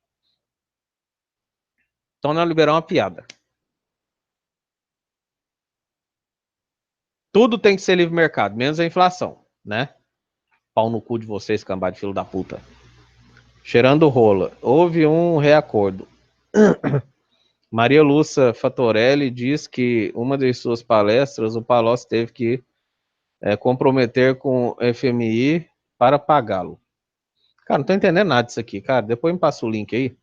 Então neoliberal é uma piada. Tudo tem que ser livre mercado, menos a inflação, né? Pau no cu de vocês, cambada de filho da puta. Cheirando rola. Houve um reacordo. Maria Lúcia Fatorelli diz que uma de suas palestras, o Palocci teve que comprometer com o FMI para pagá-lo. Cara, não tô entendendo nada disso aqui, cara. Depois me passa o link aí.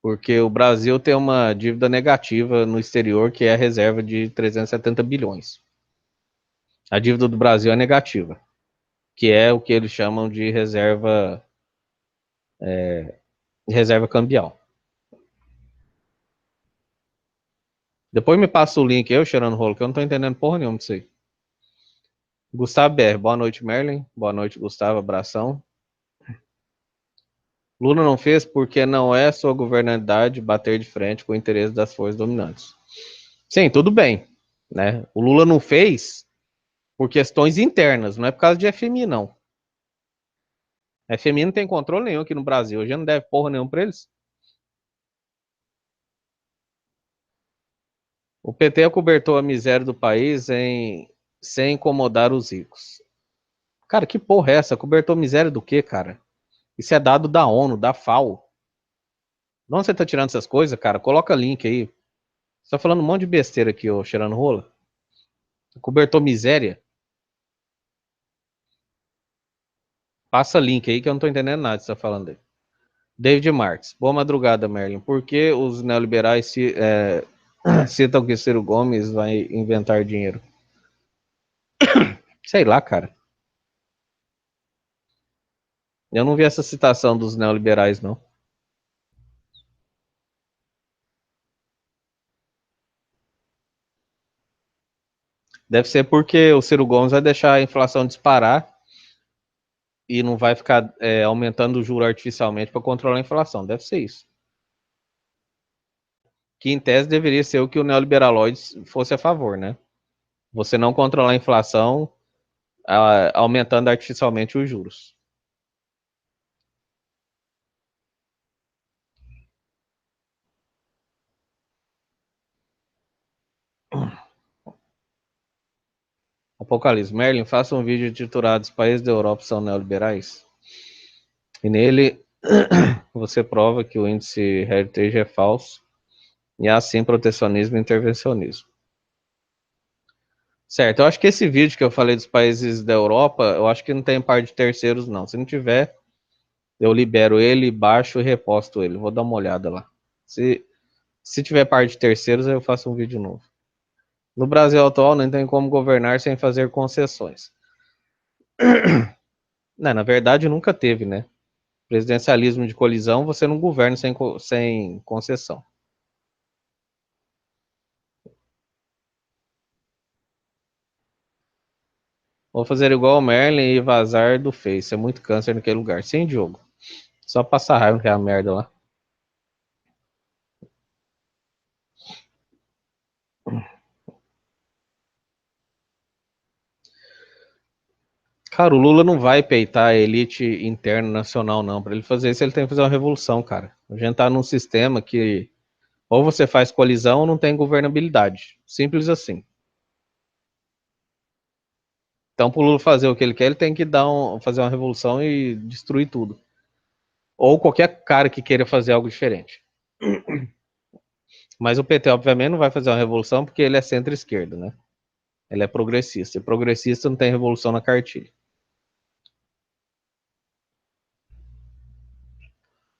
Porque o Brasil tem uma dívida negativa no exterior, que é a reserva de 370 bilhões. A dívida do Brasil é negativa, que é o que eles chamam de reserva cambial. Depois me passa o link aí, eu cheirando rolo, que eu não tô entendendo porra nenhuma disso aí. Gustavo BR, boa noite, Merlin. Boa noite, Gustavo, abração. Lula não fez porque não é sua governabilidade bater de frente com o interesse das forças dominantes. Sim, tudo bem, né? O Lula não fez por questões internas, não é por causa de FMI, não. A FMI não tem controle nenhum aqui no Brasil, hoje não deve porra nenhum pra eles. O PT acobertou a miséria do país sem incomodar os ricos. Cara, que porra é essa? Cobertou miséria do quê, cara? Isso é dado da ONU, da FAO. De onde você tá tirando essas coisas, cara? Coloca link aí. Você tá falando um monte de besteira aqui, ô, cheirando rola. Cobertor miséria? Passa link aí que eu não tô entendendo nada que você tá falando aí. David Marques. Boa madrugada, Merlin. Por que os neoliberais citam que Ciro Gomes vai inventar dinheiro? Sei lá, cara. Eu não vi essa citação dos neoliberais, não. Deve ser porque o Ciro Gomes vai deixar a inflação disparar e não vai ficar aumentando o juro artificialmente para controlar a inflação. Deve ser isso. Que em tese deveria ser o que o neoliberaloides fosse a favor, né? Você não controlar a inflação aumentando artificialmente os juros. Apocalipse. Merlin, faça um vídeo titulado Os países da Europa são neoliberais. E nele você prova que o índice Heritage é falso e há sim protecionismo e intervencionismo. Certo, eu acho que esse vídeo que eu falei dos países da Europa, eu acho que não tem par de terceiros, não. Se não tiver, eu libero ele, baixo e reposto ele. Vou dar uma olhada lá. Se tiver par de terceiros, eu faço um vídeo novo. No Brasil atual, não tem como governar sem fazer concessões. Não, na verdade, nunca teve, né? Presidencialismo de colisão, você não governa sem concessão. Vou fazer igual o Merlin e vazar do Face. É muito câncer naquele lugar. Sem jogo. Só passar raiva naquela merda lá. Cara, o Lula não vai peitar a elite interna nacional, não. Para ele fazer isso, ele tem que fazer uma revolução, cara. A gente tá num sistema que ou você faz colisão ou não tem governabilidade. Simples assim. Então, pro Lula fazer o que ele quer, ele tem que fazer uma revolução e destruir tudo. Ou qualquer cara que queira fazer algo diferente. Mas o PT, obviamente, não vai fazer uma revolução porque ele é centro-esquerda, né? Ela é progressista. E progressista não tem revolução na cartilha.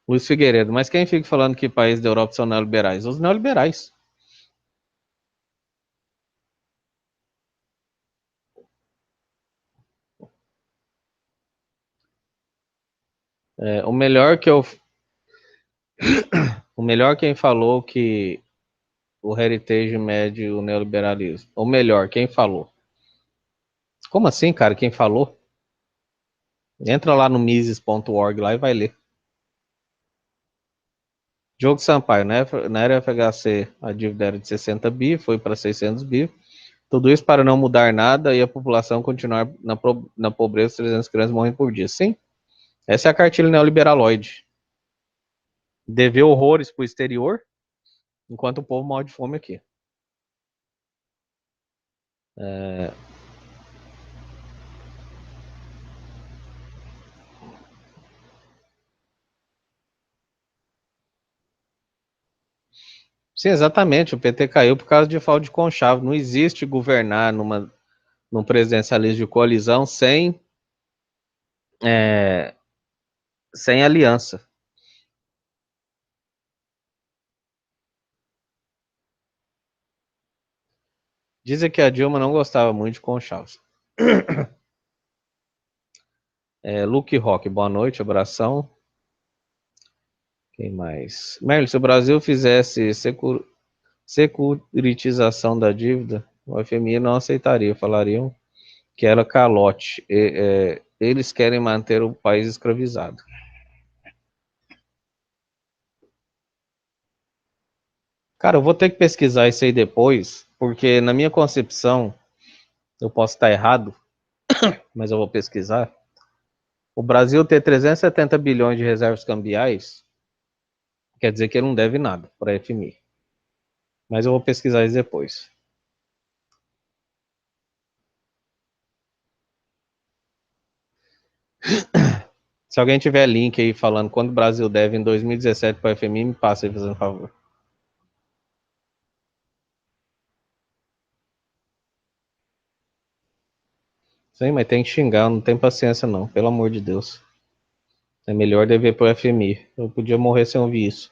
Luiz Figueiredo, mas quem fica falando que países da Europa são neoliberais? Os neoliberais. O melhor que eu. O melhor quem falou que o Heritage mede o neoliberalismo. Ou melhor, quem falou? Como assim, cara? Quem falou? Entra lá no mises.org lá e vai ler. Diogo Sampaio, né? Na era FHC, a dívida era de 60 bi, foi para 600 bi. Tudo isso para não mudar nada e a população continuar na pobreza, 300 crianças morrem por dia. Sim, essa é a cartilha neoliberaloide. Dever horrores para o exterior, enquanto o povo morre de fome aqui. Sim, exatamente. O PT caiu por causa de falta de conchavo. Não existe governar num presidencialismo de coalizão é, sem aliança. Dizem que a Dilma não gostava muito de conchavos. Luke Rock, boa noite, abração. Quem mais? Merle, se o Brasil fizesse securitização da dívida, o FMI não aceitaria, falariam que era calote. Eles querem manter o país escravizado. Cara, eu vou ter que pesquisar isso aí depois, porque na minha concepção, eu posso estar errado, mas eu vou pesquisar. O Brasil ter 370 bilhões de reservas cambiais quer dizer que ele não deve nada para a FMI. Mas eu vou pesquisar isso depois. Se alguém tiver link aí falando quanto o Brasil deve em 2017 para a FMI, me passa aí fazendo favor. Sim, mas tem que xingar, não tem paciência não, pelo amor de Deus. É melhor dever para o FMI. Eu podia morrer sem ouvir isso.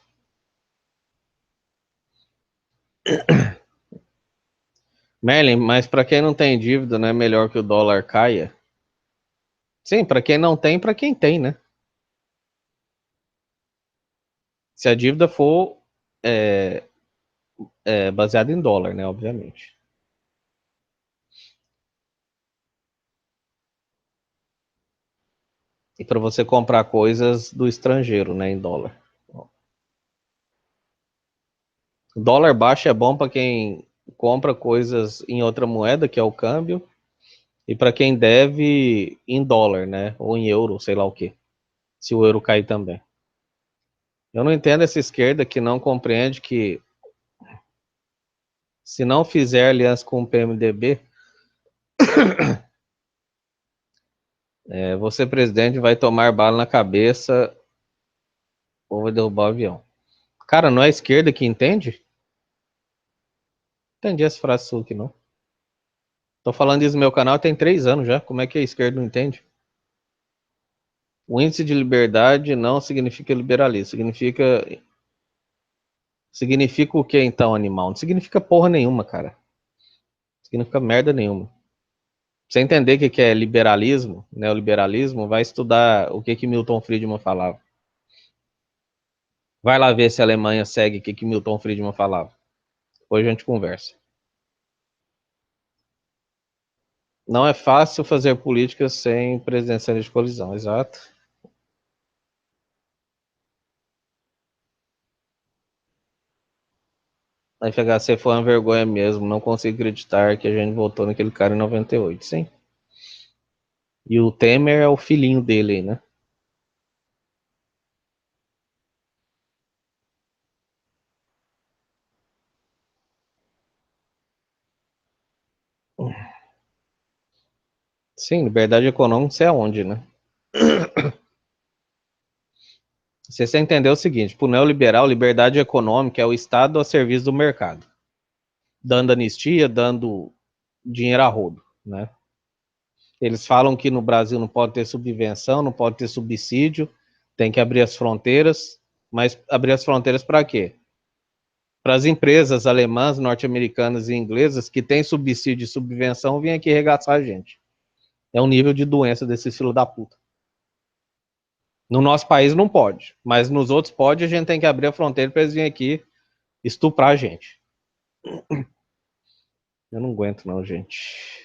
Merlin, mas para quem não tem dívida, não é melhor que o dólar caia? Sim, para quem não tem, para quem tem, né? Se a dívida for é, baseada em dólar, né? Obviamente. E para você comprar coisas do estrangeiro, né? Em dólar. O dólar baixo é bom para quem compra coisas em outra moeda, que é o câmbio, e para quem deve em dólar, né? Ou em euro, sei lá o quê. Se o euro cair também. Eu não entendo essa esquerda que não compreende que se não fizer aliança com o PMDB, você, presidente, vai tomar bala na cabeça ou vai derrubar o avião. Cara, não é a esquerda que entende? Entendi essa frase sua aqui, não. Tô falando isso no meu canal tem 3 anos já. Como é que a esquerda não entende? O índice de liberdade não significa liberalismo. Significa o que então, animal? Não significa porra nenhuma, cara. Não significa merda nenhuma. Pra você entender o que é liberalismo, neoliberalismo, vai estudar o que Milton Friedman falava. Vai lá ver se a Alemanha segue o que Milton Friedman falava. Depois a gente conversa. Não é fácil fazer política sem presidência de colisão, exato. A FHC foi uma vergonha mesmo, não consigo acreditar que a gente votou naquele cara em 98, sim. E o Temer é o filhinho dele, né? Sim, liberdade econômica, você é onde, né? Você entendeu o seguinte, para o neoliberal, liberdade econômica é o Estado a serviço do mercado. Dando anistia, dando dinheiro a rodo, né? Eles falam que no Brasil não pode ter subvenção, não pode ter subsídio, tem que abrir as fronteiras, mas abrir as fronteiras para quê? Para as empresas alemãs, norte-americanas e inglesas que têm subsídio e subvenção vir aqui arregaçar a gente. É um nível de doença desse filho da puta. No nosso país não pode, mas nos outros pode, a gente tem que abrir a fronteira para eles virem aqui estuprar a gente. Eu não aguento não, gente.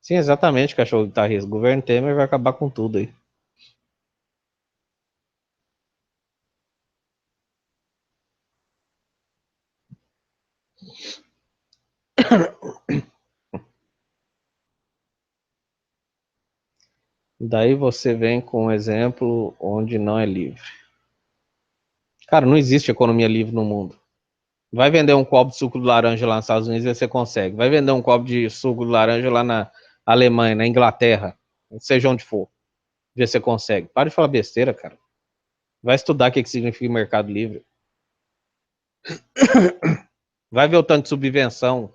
Sim, exatamente, cachorro guitarrista. O governo Temer vai acabar com tudo aí. Daí você vem com um exemplo onde não é livre. Cara, não existe economia livre no mundo. Vai vender um copo de suco de laranja lá nos Estados Unidos e você consegue. Vai vender um copo de suco de laranja lá na Alemanha, na Inglaterra, seja onde for. Vê se você consegue. Para de falar besteira, cara. Vai estudar o que significa mercado livre. Vai ver o tanto de subvenção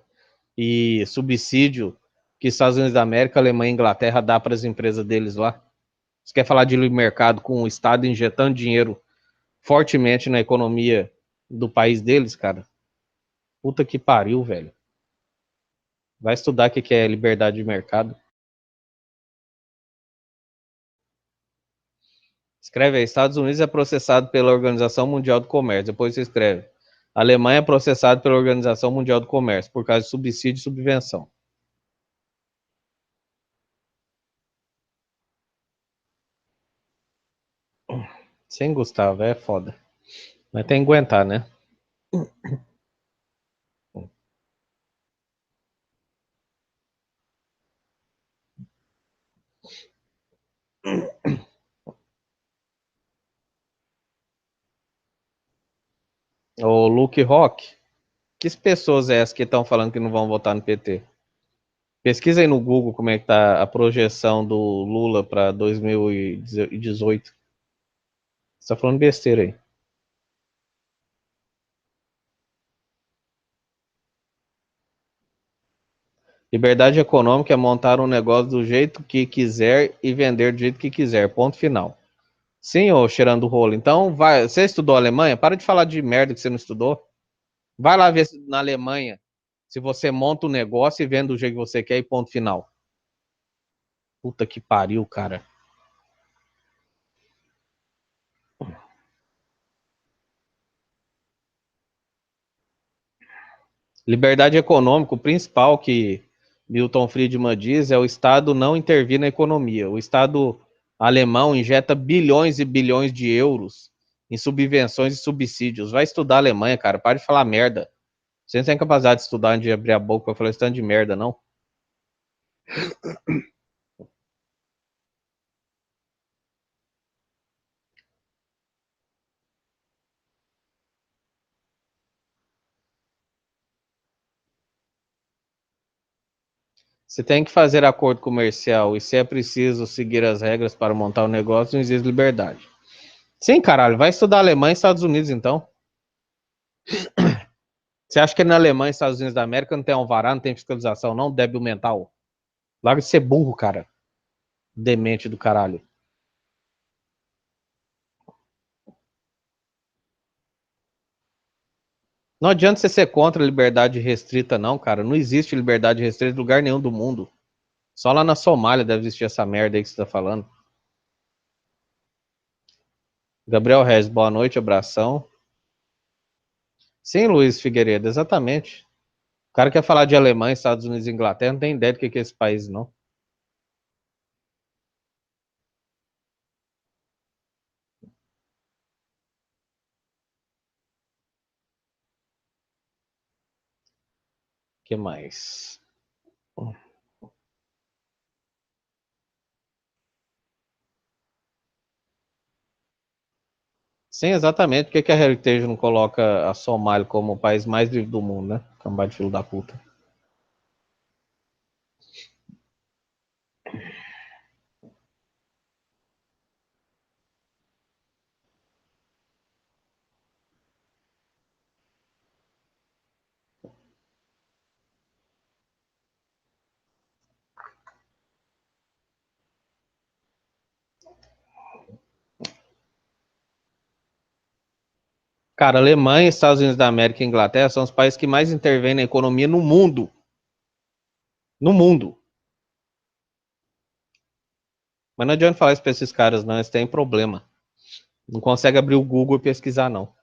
e subsídio que Estados Unidos da América, Alemanha e Inglaterra dá para as empresas deles lá. Você quer falar de livre mercado com o Estado injetando dinheiro fortemente na economia do país deles, cara? Puta que pariu, velho. Vai estudar o que é liberdade de mercado. Escreve aí, Estados Unidos é processado pela Organização Mundial do Comércio. Depois você escreve. Alemanha é processado pela Organização Mundial do Comércio por causa de subsídio e subvenção. Sem Gustavo, é foda. Mas tem que aguentar, né? O Luke Rock, que pessoas é essas que estão falando que não vão votar no PT? Pesquisa aí no Google como é que tá a projeção do Lula para 2018. Você tá falando besteira aí. Liberdade econômica é montar um negócio do jeito que quiser e vender do jeito que quiser. Ponto final. Sim, ô cheirando o rolo. Então, vai. Você estudou Alemanha? Para de falar de merda que você não estudou. Vai lá ver se na Alemanha se você monta um negócio e vende do jeito que você quer e ponto final. Puta que pariu, cara. Liberdade econômica, o principal que Milton Friedman diz é o Estado não intervir na economia. O Estado alemão injeta bilhões e bilhões de euros em subvenções e subsídios. Vai estudar a Alemanha, cara. Para de falar merda. Você não tem capacidade de estudar antes de abrir a boca para falar esse tanto de merda, não. Você tem que fazer acordo comercial e se é preciso seguir as regras para montar o um negócio, não existe liberdade. Sim, caralho. Vai estudar Alemanha e Estados Unidos, então. Você acha que na Alemanha e Estados Unidos da América não tem alvará, não tem fiscalização, não? Débil mental. Larga de ser burro, cara. Demente do caralho. Não adianta você ser contra a liberdade restrita, não, cara. Não existe liberdade restrita em lugar nenhum do mundo. Só lá na Somália deve existir essa merda aí que você tá falando. Gabriel Reis, boa noite, abração. Sim, Luiz Figueiredo, exatamente. O cara quer falar de Alemanha, Estados Unidos e Inglaterra, não tem ideia do que é esse país, não. O que mais? Sim, exatamente. Por que a Heritage não coloca a Somália como o país mais livre do mundo, né? Cambada de filho da puta. Cara, Alemanha, Estados Unidos da América e Inglaterra são os países que mais intervêm na economia no mundo. No mundo. Mas não adianta falar isso para esses caras, não. Eles têm problema. Não consegue abrir o Google e pesquisar, não.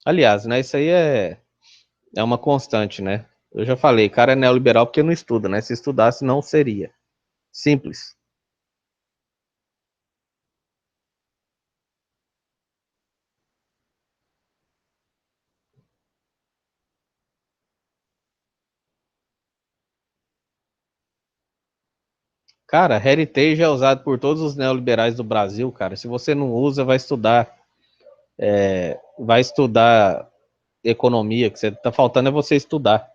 Aliás, né? Isso aí é uma constante, né? Eu já falei, cara é neoliberal porque não estuda, né? Se estudasse, não seria. Simples. Cara, heritage é usado por todos os neoliberais do Brasil, cara. Se você não usa, vai estudar. Vai estudar economia, que você tá faltando é você estudar.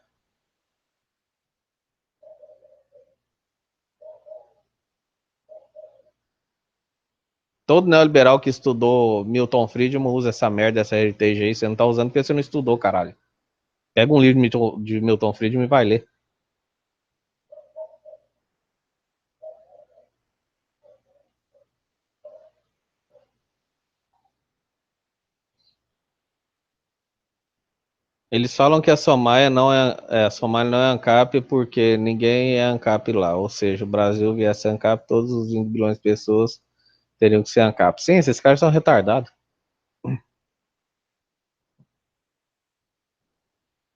Todo neoliberal que estudou Milton Friedman usa essa merda, essa heritage aí. Você não tá usando porque você não estudou, caralho. Pega um livro de Milton Friedman e vai ler. Eles falam que a Somália não é ANCAP porque ninguém é ANCAP lá. Ou seja, o Brasil viesse ANCAP, todos os 20 bilhões de pessoas teriam que ser ANCAP. Sim, esses caras são retardados.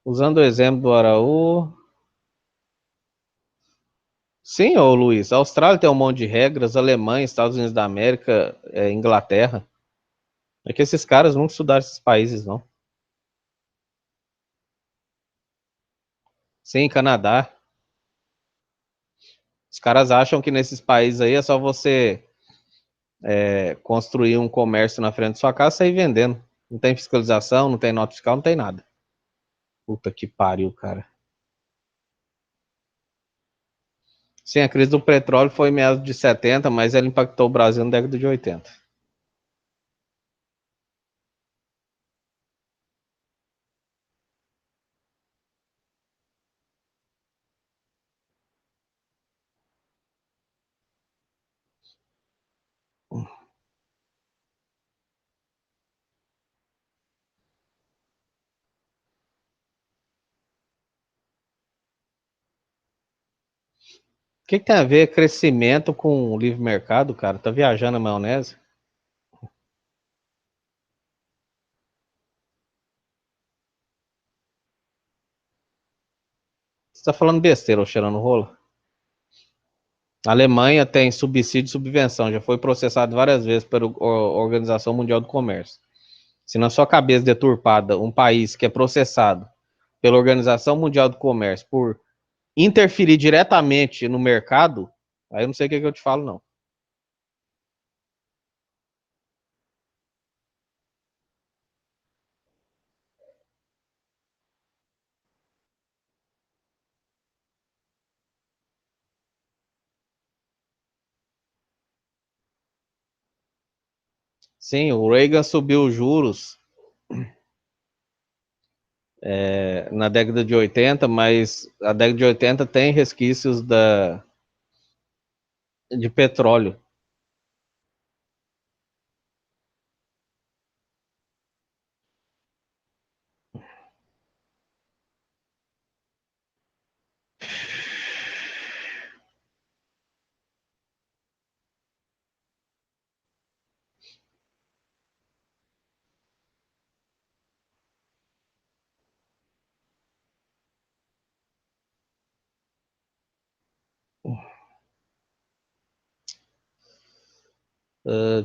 Usando o exemplo do Araú. Sim, ô Luiz, a Austrália tem um monte de regras, Alemanha, Estados Unidos da América, Inglaterra. É que esses caras nunca estudaram esses países, não. Sim, Canadá. Os caras acham que nesses países aí é só você construir um comércio na frente da sua casa e sair vendendo. Não tem fiscalização, não tem nota fiscal, não tem nada. Puta que pariu, cara. Sim, a crise do petróleo foi em meados de 70, mas ela impactou o Brasil na década de 80. O que tem a ver crescimento com o livre mercado, cara? Tá viajando a maionese? Você tá falando besteira ou cheirando rolo? A Alemanha tem subsídio e subvenção, já foi processado várias vezes pela Organização Mundial do Comércio. Se na sua cabeça deturpada um país que é processado pela Organização Mundial do Comércio por interferir diretamente no mercado, aí eu não sei o que eu te falo, não. Sim, o Reagan subiu os juros na década de 80, mas a década de 80 tem resquícios de petróleo.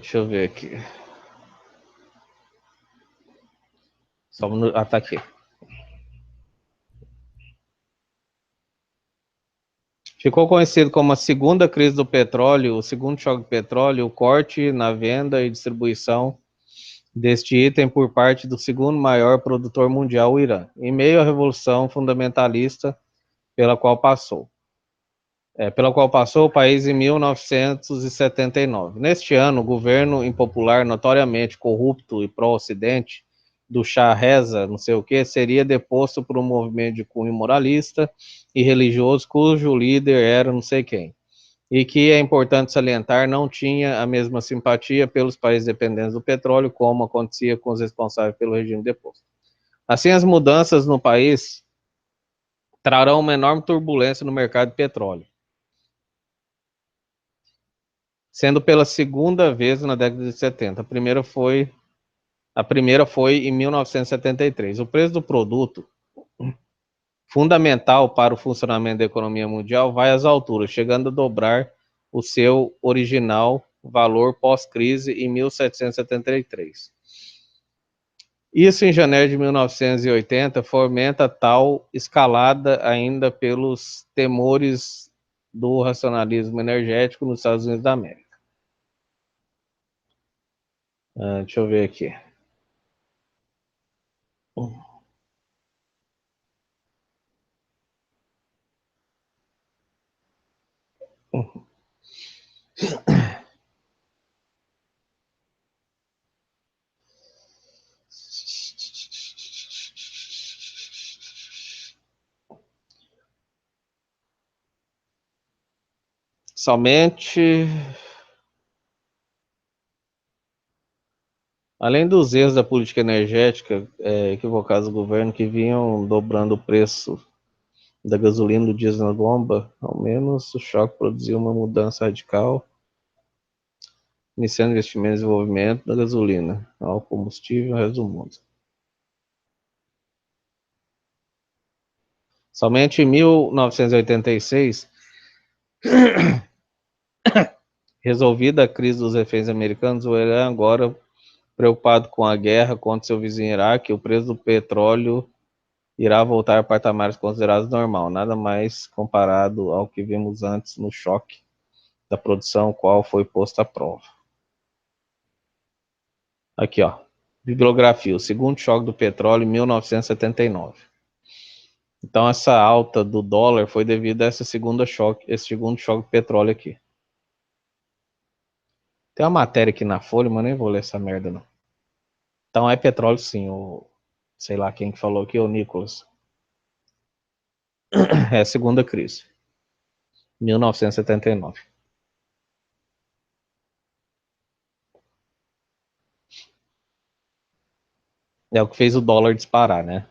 Deixa eu ver aqui. Só um minuto. Ah, tá aqui. Ficou conhecido como a segunda crise do petróleo, o segundo choque do petróleo, o corte na venda e distribuição deste item por parte do segundo maior produtor mundial, o Irã, em meio à revolução fundamentalista pela qual passou. Pela qual passou o país em 1979. Neste ano, o governo impopular, notoriamente corrupto e pró-Ocidente, do Shah Reza, não sei o que, seria deposto por um movimento de cunho moralista e religioso cujo líder era não sei quem. e que é importante salientar, não tinha a mesma simpatia pelos países dependentes do petróleo, como acontecia com os responsáveis pelo regime deposto. Assim, as mudanças no país trarão uma enorme turbulência no mercado de petróleo, sendo pela segunda vez na década de 70. A primeira foi em 1973. O preço do produto, fundamental para o funcionamento da economia mundial, vai às alturas, chegando a dobrar o seu original valor pós-crise em 1773. Isso em janeiro de 1980 fomenta tal escalada ainda pelos temores do racionalismo energético nos Estados Unidos da América. Deixa eu ver aqui. Somente, além dos erros da política energética equivocados do governo que vinham dobrando o preço da gasolina do diesel na bomba, ao menos o choque produziu uma mudança radical, iniciando investimentos em desenvolvimento da gasolina, ao combustível no resto do mundo. Somente em 1986, resolvida a crise dos reféns americanos, o Irã, agora preocupado com a guerra contra seu vizinho Iraque, o preço do petróleo irá voltar a patamares considerados normal, nada mais comparado ao que vimos antes no choque da produção, qual foi posto à prova. Aqui, ó. Bibliografia, o segundo choque do petróleo em 1979. Então, essa alta do dólar foi devido a esse segundo choque do petróleo aqui. Tem uma matéria aqui na Folha, mas nem vou ler essa merda, não. Então, é petróleo sim, sei lá quem que falou aqui, o Nicolas. É a segunda crise, 1979. É o que fez o dólar disparar, né?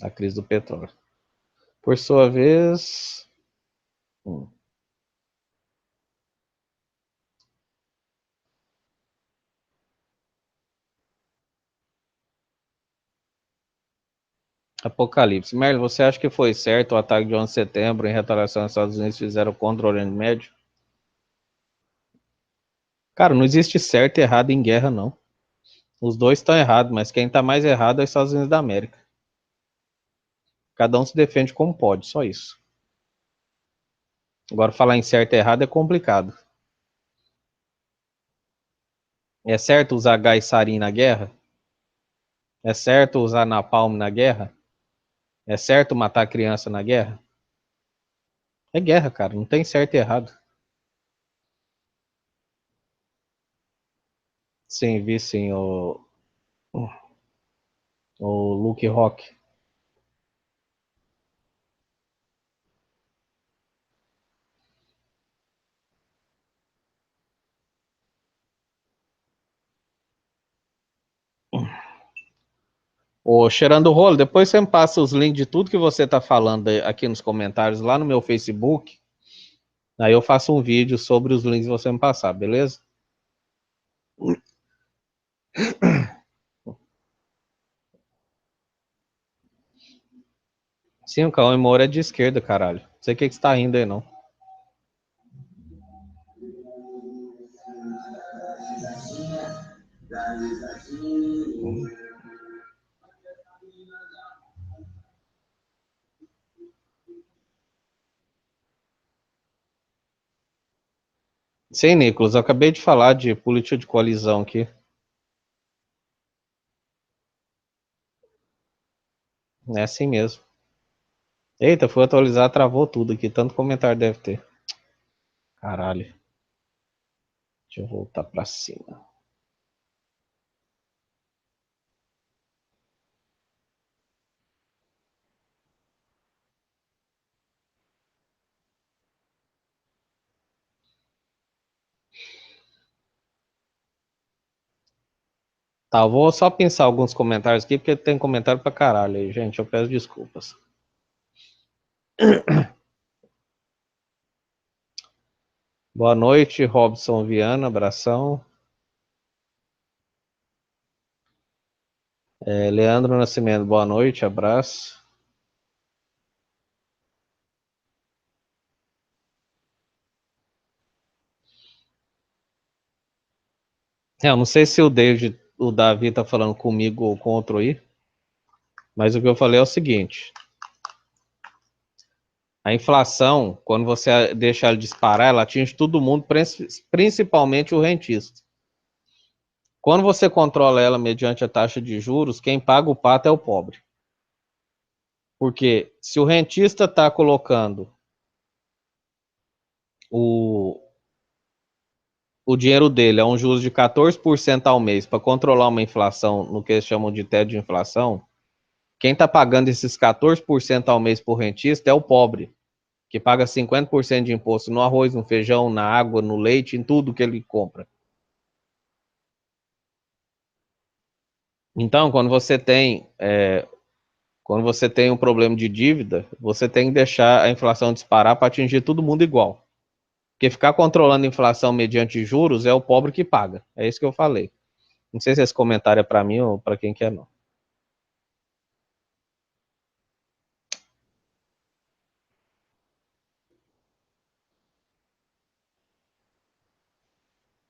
A crise do petróleo. Por sua vez, Apocalipse. Merlin, você acha que foi certo o ataque de 11 de setembro em retaliação aos Estados Unidos fizeram contra o Oriente Médio? Cara, não existe certo e errado em guerra, não. Os dois estão errados, mas quem está mais errado é os Estados Unidos da América. Cada um se defende como pode, só isso. Agora, falar em certo e errado é complicado. É certo usar gás sarin na guerra? É certo usar napalm na guerra? É certo matar criança na guerra? É guerra, cara, não tem certo e errado. Sim, vi sim o Luke Rock. Ô, cheirando o rolo, depois você me passa os links de tudo que você tá falando aqui nos comentários lá no meu Facebook. Aí eu faço um vídeo sobre os links que você me passar, beleza? Sim, o Cauê Moura é de esquerda, caralho. Não sei o que você tá rindo aí, não. Sim, Nicolas, eu acabei de falar de política de coalizão aqui. É assim mesmo. Eita, fui atualizar, travou tudo aqui. Tanto comentário deve ter. Caralho. Deixa eu voltar pra cima. Tá, eu vou só pensar alguns comentários aqui, porque tem comentário pra caralho aí, gente. Eu peço desculpas. Boa noite, Robson Viana, abração. Leandro Nascimento, boa noite, abraço. Eu não sei se o Davi tá falando comigo ou com outro aí, mas o que eu falei é o seguinte: a inflação, quando você deixa ela disparar, ela atinge todo mundo, principalmente o rentista. Quando você controla ela mediante a taxa de juros, quem paga o pato é o pobre. Porque se o rentista está colocando o, o dinheiro dele a um juros de 14% ao mês para controlar uma inflação, no que eles chamam de teto de inflação, quem está pagando esses 14% ao mês por rentista é o pobre, que paga 50% de imposto no arroz, no feijão, na água, no leite, em tudo que ele compra. Então, quando você tem um problema de dívida, você tem que deixar a inflação disparar para atingir todo mundo igual. Porque ficar controlando a inflação mediante juros é o pobre que paga. É isso que eu falei. Não sei se esse comentário é para mim ou para quem quer, não.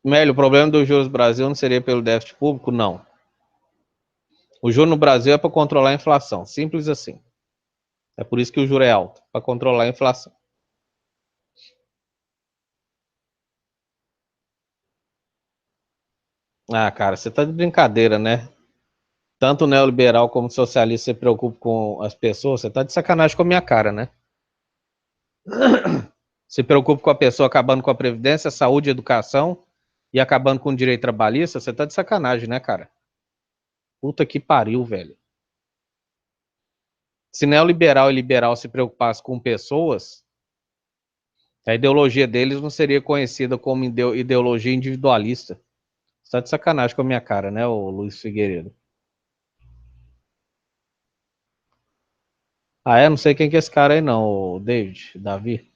Melhor, o problema dos juros no Brasil não seria pelo déficit público? Não. O juro no Brasil é para controlar a inflação. Simples assim. É por isso que o juro é alto, para controlar a inflação. Ah, cara, você tá de brincadeira, né? Tanto neoliberal como socialista se preocupa com as pessoas, você tá de sacanagem com a minha cara, né? Se preocupa com a pessoa acabando com a previdência, saúde, educação e acabando com o direito trabalhista, você tá de sacanagem, né, cara? Puta que pariu, velho. Se neoliberal e liberal se preocupassem com pessoas, a ideologia deles não seria conhecida como ideologia individualista. Você tá de sacanagem com a minha cara, né, o Luiz Figueiredo? Ah, é? Não sei quem que é esse cara aí, não, o David, Davi.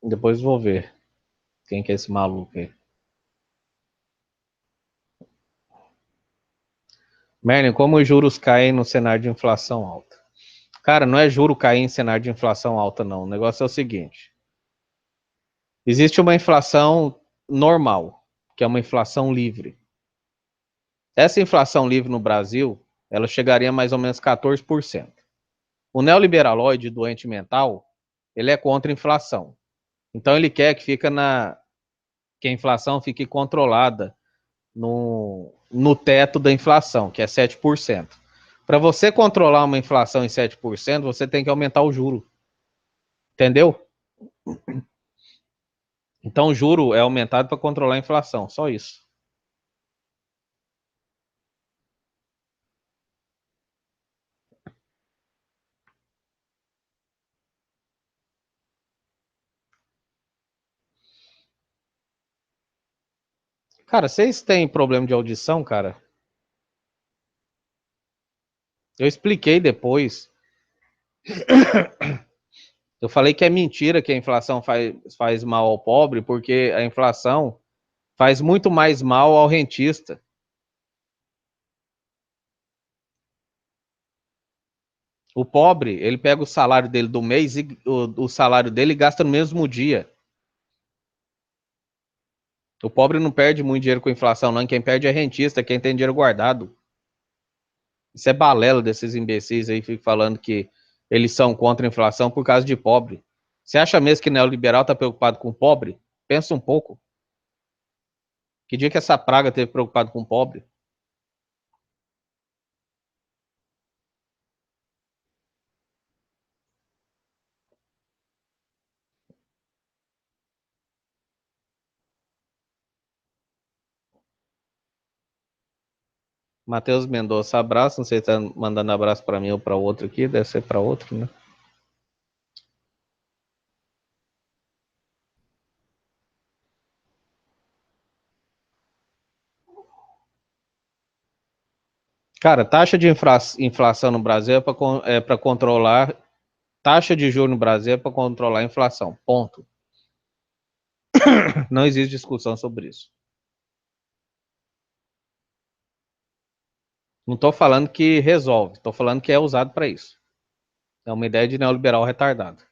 Depois vou ver quem que é esse maluco aí. Merlin, como os juros caem no cenário de inflação alta? Cara, não é juro cair em cenário de inflação alta, não. O negócio é o seguinte: existe uma inflação normal, que é uma inflação livre. Essa inflação livre no Brasil, ela chegaria a mais ou menos 14%. O neoliberaloide doente mental, ele é contra a inflação. Então ele quer que a inflação fique controlada no teto da inflação, que é 7%. Para você controlar uma inflação em 7%, você tem que aumentar o juro. Entendeu? Então o juro é aumentado para controlar a inflação, só isso. Cara, vocês têm problema de audição, cara? Eu expliquei depois. Eu falei que é mentira que a inflação faz mal ao pobre, porque a inflação faz muito mais mal ao rentista. O pobre, ele pega o salário dele do mês e o salário dele gasta no mesmo dia. O pobre não perde muito dinheiro com inflação, não. Quem perde é rentista, quem tem dinheiro guardado. Isso é balela desses imbecis aí, ficam falando que eles são contra a inflação por causa de pobre. Você acha mesmo que neoliberal está preocupado com pobre? Pensa um pouco. Que dia que essa praga teve preocupado com pobre? Matheus Mendonça, abraço. Não sei se tá mandando abraço para mim ou para outro aqui, deve ser para outro, né? Cara, taxa de inflação no Brasil é para controlar. Taxa de juros no Brasil é para controlar a inflação. Ponto. Não existe discussão sobre isso. Não estou falando que resolve, estou falando que é usado para isso. É uma ideia de neoliberal retardado.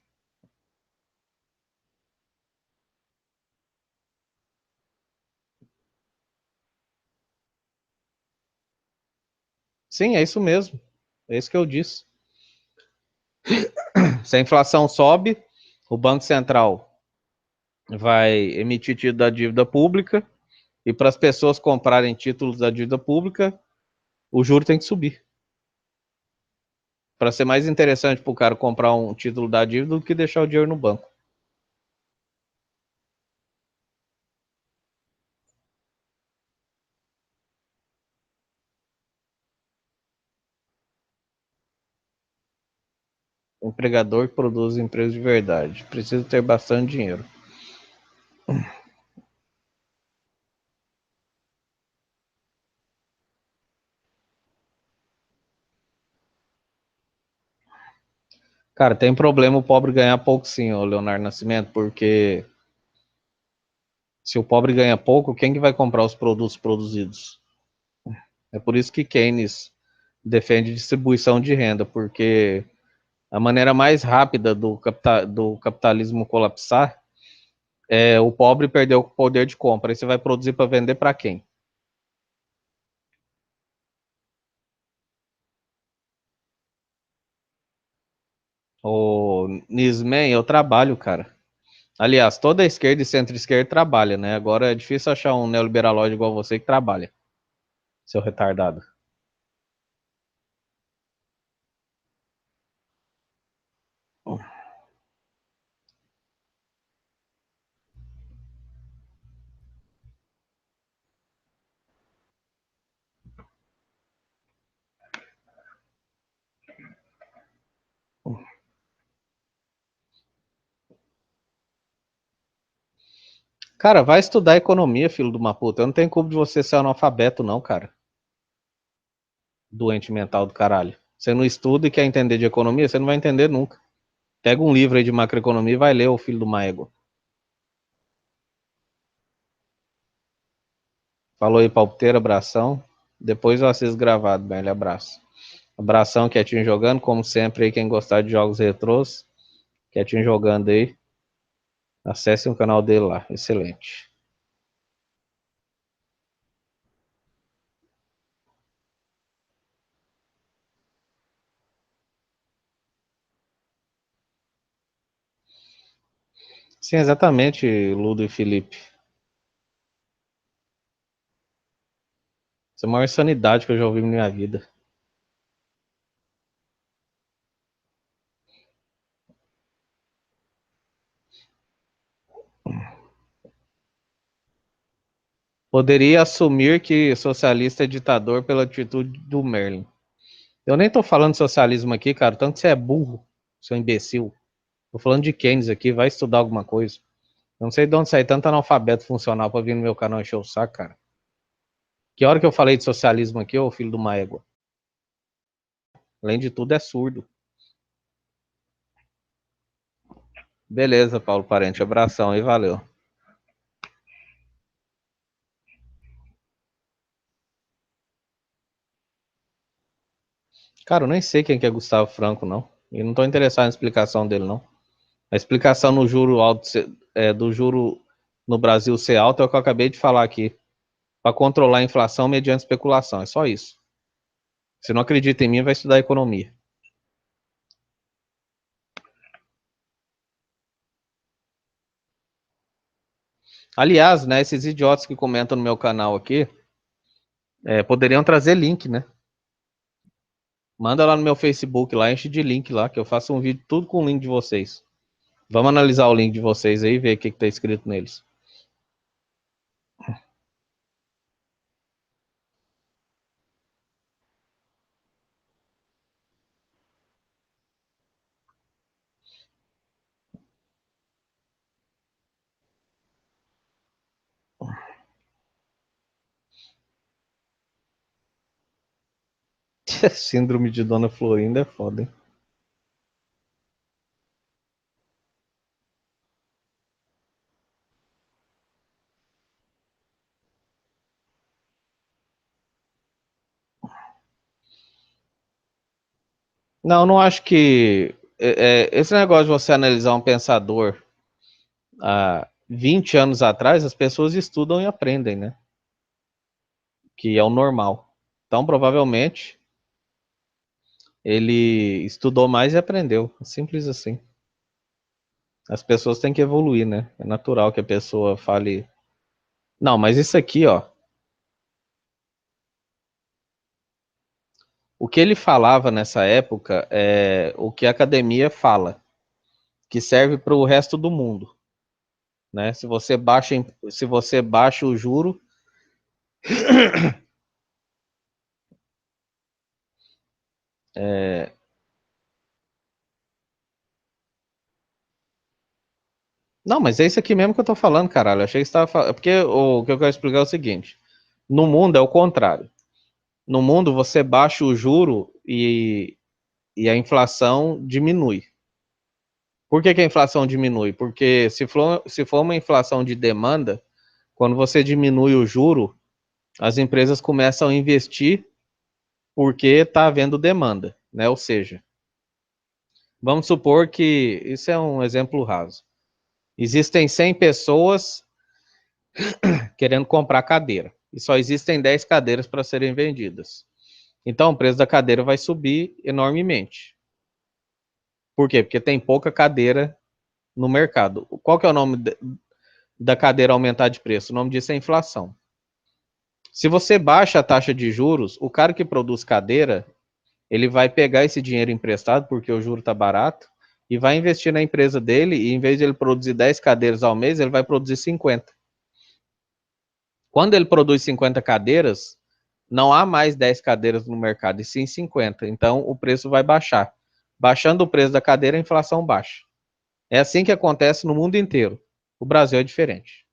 Sim, é isso mesmo. É isso que eu disse. Se a inflação sobe, o Banco Central vai emitir título da dívida pública e para as pessoas comprarem títulos da dívida pública, o juro tem que subir. Para ser mais interessante para o cara comprar um título da dívida do que deixar o dinheiro no banco. O empregador que produz emprego de verdade precisa ter bastante dinheiro. Cara, tem problema o pobre ganhar pouco sim, o Leonardo Nascimento, porque se o pobre ganha pouco, quem que vai comprar os produtos produzidos? É por isso que Keynes defende distribuição de renda, porque a maneira mais rápida do capitalismo colapsar é o pobre perder o poder de compra. Aí você vai produzir para vender para quem? O Nisman, eu trabalho, cara. Aliás, toda a esquerda e centro-esquerda trabalha, né? Agora é difícil achar um neoliberalóide igual você que trabalha, seu retardado. Cara, vai estudar economia, filho de uma puta. Eu não tenho culpa de você ser analfabeto, não, cara. Doente mental do caralho. Você não estuda e quer entender de economia, você não vai entender nunca. Pega um livro aí de macroeconomia e vai ler, o filho do uma égua. Falou aí, palpiteiro, abração. Depois eu assisto gravado, velho. Abraço. Abração, quietinho jogando, como sempre aí, quem gostar de jogos retrôs, quietinho jogando aí. Acesse o canal dele lá. Excelente. Sim, exatamente, Ludo e Felipe. Isso é a maior insanidade que eu já ouvi na minha vida. Poderia assumir que socialista é ditador pela atitude do Merlin. Eu nem tô falando de socialismo aqui, cara, tanto que você é burro, seu imbecil. Tô falando de Keynes aqui, vai estudar alguma coisa. Eu não sei de onde sair tanto analfabeto funcional pra vir no meu canal encher o saco, cara. Que hora que eu falei de socialismo aqui, ô filho de uma égua? Além de tudo, é surdo. Beleza, Paulo Parente, abração aí, valeu. Cara, eu nem sei quem que é Gustavo Franco, não. E não tô interessado na explicação dele, não. A explicação no juro alto, do juro no Brasil ser alto é o que eu acabei de falar aqui. Para controlar a inflação mediante especulação. É só isso. Se não acredita em mim, vai estudar economia. Aliás, né, esses idiotas que comentam no meu canal aqui, poderiam trazer link, né? Manda lá no meu Facebook, lá, enche de link lá, que eu faço um vídeo tudo com o link de vocês. Vamos analisar o link de vocês aí e ver o que, que tá escrito neles. Síndrome de Dona Florinda é foda, hein? Não, não acho que. Esse negócio de você analisar um pensador há 20 anos atrás, as pessoas estudam e aprendem, né? Que é o normal. Então, provavelmente, ele estudou mais e aprendeu. Simples assim. As pessoas têm que evoluir, né? É natural que a pessoa fale. Não, mas isso aqui, ó. O que ele falava nessa época é o que a academia fala, que serve para o resto do mundo, né? Se você baixa o juro, não, mas é isso aqui mesmo que eu tô falando, caralho. Eu achei que você tava falando. Porque o que eu quero explicar é o seguinte: no mundo é o contrário. No mundo você baixa o juro e a inflação diminui. Por que, que a inflação diminui? Porque se for uma inflação de demanda, quando você diminui o juro, as empresas começam a investir porque está havendo demanda, né? Ou seja, vamos supor que isso é um exemplo raso. Existem 100 pessoas querendo comprar cadeira e só existem 10 cadeiras para serem vendidas. Então o preço da cadeira vai subir enormemente. Por quê? Porque tem pouca cadeira no mercado. Qual que é o nome da cadeira aumentar de preço? O nome disso é inflação. Se você baixa a taxa de juros, o cara que produz cadeira, ele vai pegar esse dinheiro emprestado, porque o juro está barato, e vai investir na empresa dele, e em vez de ele produzir 10 cadeiras ao mês, ele vai produzir 50. Quando ele produz 50 cadeiras, não há mais 10 cadeiras no mercado, e sim 50. Então, o preço vai baixar. Baixando o preço da cadeira, a inflação baixa. É assim que acontece no mundo inteiro. O Brasil é diferente.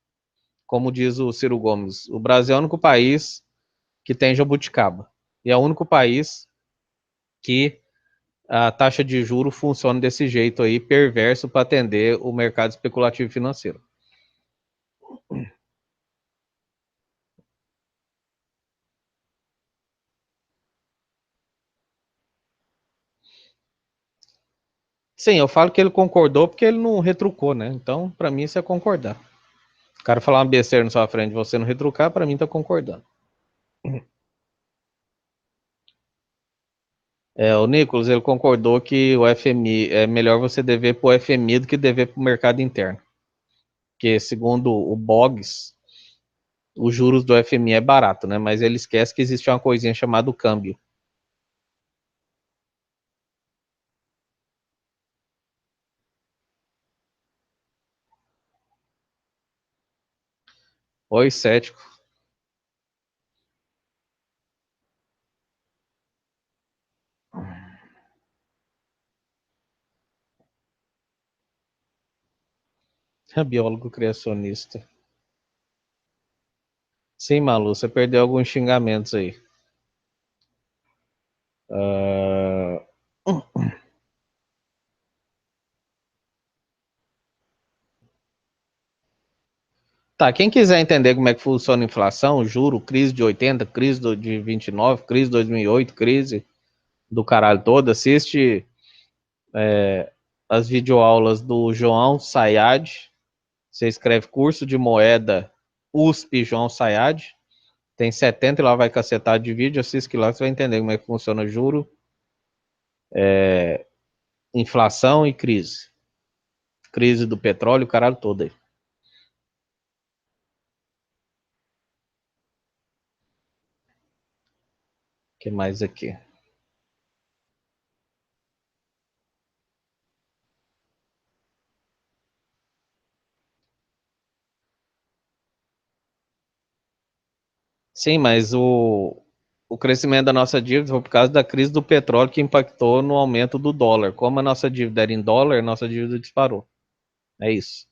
Como diz o Ciro Gomes, o Brasil é o único país que tem jabuticaba. E é o único país que a taxa de juro funciona desse jeito aí, perverso, para atender o mercado especulativo financeiro. Sim, eu falo que ele concordou porque ele não retrucou, né? Então, para mim, isso é concordar. O cara falar uma besteira na sua frente e você não retrucar, para mim, tá concordando. O Nicolas, ele concordou que o FMI é melhor você dever para o FMI do que dever para o mercado interno. Porque, segundo o Boggs, os juros do FMI é barato, né? Mas ele esquece que existe uma coisinha chamada câmbio. Oi, cético. Biólogo criacionista. Sim, Malu, você perdeu alguns xingamentos aí. Ah, Tá, quem quiser entender como é que funciona a inflação, juro, crise de 80, de 29, crise de 2008, crise do caralho todo, assiste as videoaulas do João Sayad. Você escreve curso de moeda USP João Sayad. Tem 70 e lá vai cacetar de vídeo, assiste que lá você vai entender como é que funciona juro, inflação e crise. Crise do petróleo, o caralho todo aí. O que mais aqui? Sim, mas o crescimento da nossa dívida foi por causa da crise do petróleo que impactou no aumento do dólar. Como a nossa dívida era em dólar, nossa dívida disparou. É isso.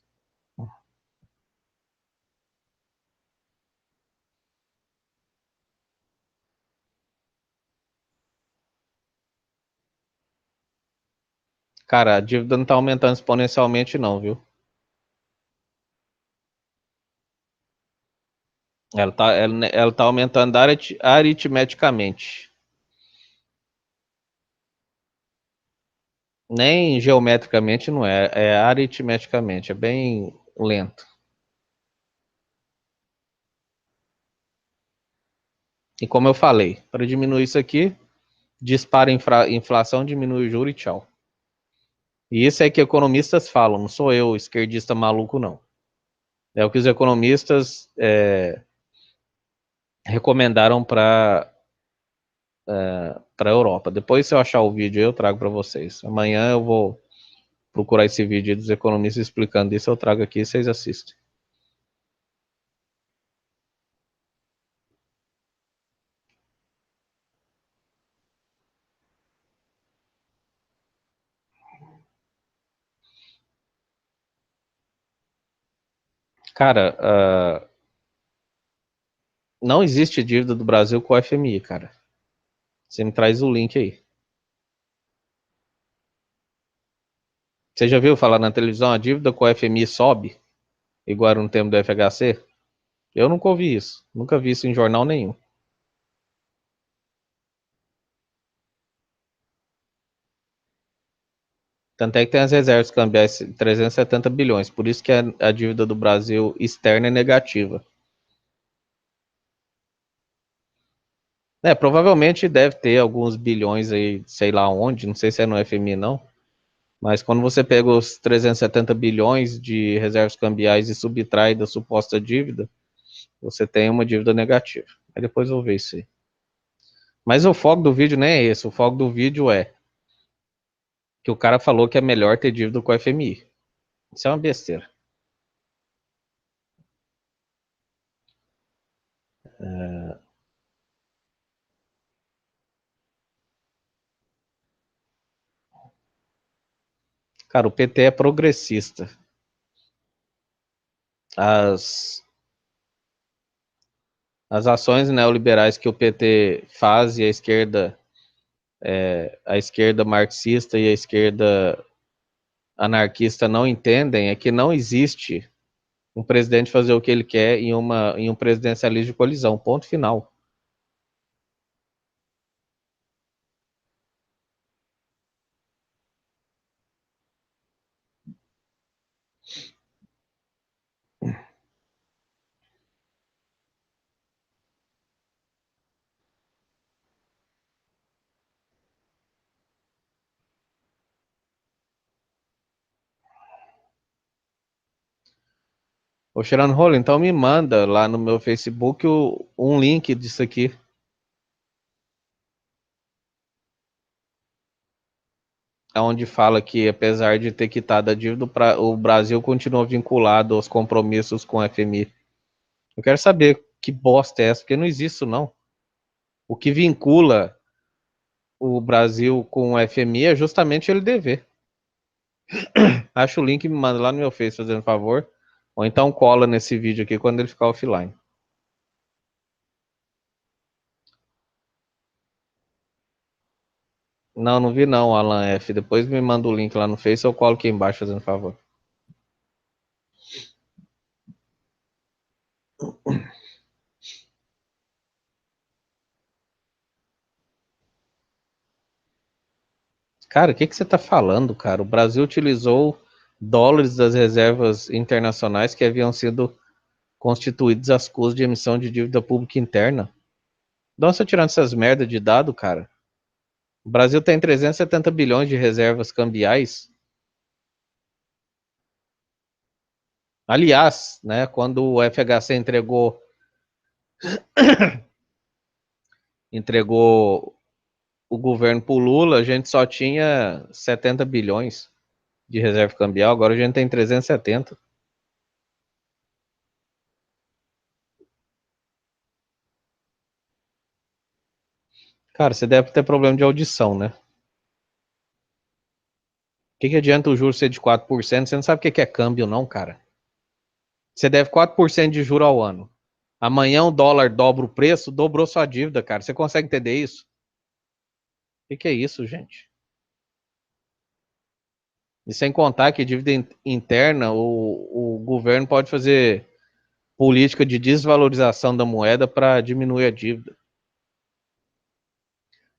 Cara, a dívida não tá aumentando exponencialmente não, viu? Ela tá aumentando aritmeticamente. Nem geometricamente não é, é aritmeticamente, é bem lento. E como eu falei, para diminuir isso aqui, dispara a inflação, diminui o juro e tchau. E isso é que economistas falam, não sou eu, esquerdista maluco, não. É o que os economistas recomendaram para a Europa. Depois, se eu achar o vídeo, eu trago para vocês. Amanhã eu vou procurar esse vídeo dos economistas explicando isso, eu trago aqui e vocês assistem. Cara, não existe dívida do Brasil com o FMI, cara. Você me traz o link aí. Você já viu falar na televisão a dívida com o FMI sobe, igual era no tempo do FHC? Eu nunca ouvi isso. Nunca vi isso em jornal nenhum. Tanto é que tem as reservas cambiais 370 bilhões. Por isso que a dívida do Brasil externa é negativa. É, provavelmente deve ter alguns bilhões aí, sei lá onde, não sei se é no FMI não, mas quando você pega os 370 bilhões de reservas cambiais e subtrai da suposta dívida, você tem uma dívida negativa. Aí depois eu vou ver isso aí. Mas o foco do vídeo nem é esse, o foco do vídeo é que o cara falou que é melhor ter dívida com o FMI. Isso é uma besteira. Cara, o PT é progressista. As, as ações neoliberais que o PT faz e a esquerda marxista e a esquerda anarquista não entendem é que não existe um presidente fazer o que ele quer em um presidencialismo de colisão. Ponto final. Ô, Sharon Rolo, então me manda lá no meu Facebook um link disso aqui, onde fala que, apesar de ter quitado a dívida, o Brasil continua vinculado aos compromissos com o FMI. Eu quero saber que bosta é essa, porque não existe isso, não. O que vincula o Brasil com o FMI é justamente ele dever. Acha o link e me manda lá no meu Face, fazendo favor. Ou então cola nesse vídeo aqui quando ele ficar offline. Não, não vi não, Alan F. Depois me manda o link lá no Face, eu colo aqui embaixo, fazendo favor. Cara, o que que você tá falando, cara? O Brasil utilizou dólares das reservas internacionais que haviam sido constituídos às custas de emissão de dívida pública interna. De onde você tá tirando essas merdas de dado, cara? O Brasil tem 370 bilhões de reservas cambiais. Aliás, né, quando o FHC entregou o governo pro Lula, a gente só tinha 70 bilhões de reserva cambial, agora a gente tem 370. Cara, você deve ter problema de audição, né? O que que adianta o juro ser de 4%? Você não sabe o que que é câmbio, não, cara. Você deve 4% de juro ao ano. Amanhã o dólar dobra o preço, dobrou sua dívida, cara. Você consegue entender isso? O que que é isso, gente? E sem contar que dívida interna, o governo pode fazer política de desvalorização da moeda para diminuir a dívida.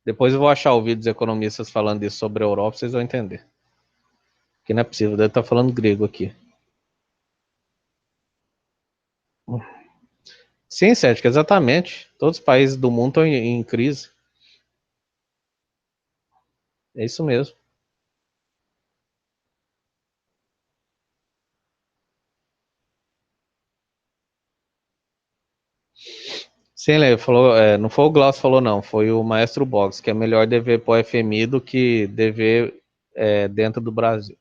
Depois eu vou achar o vídeo dos economistas falando isso sobre a Europa, vocês vão entender. Que não é possível, deve estar falando grego aqui. Sim, Sérgio, exatamente. Todos os países do mundo estão em crise. É isso mesmo. Sim, ele falou, não foi o Glaucio que falou, não, foi o Maestro Box, que é melhor dever para o FMI do que dever dentro do Brasil.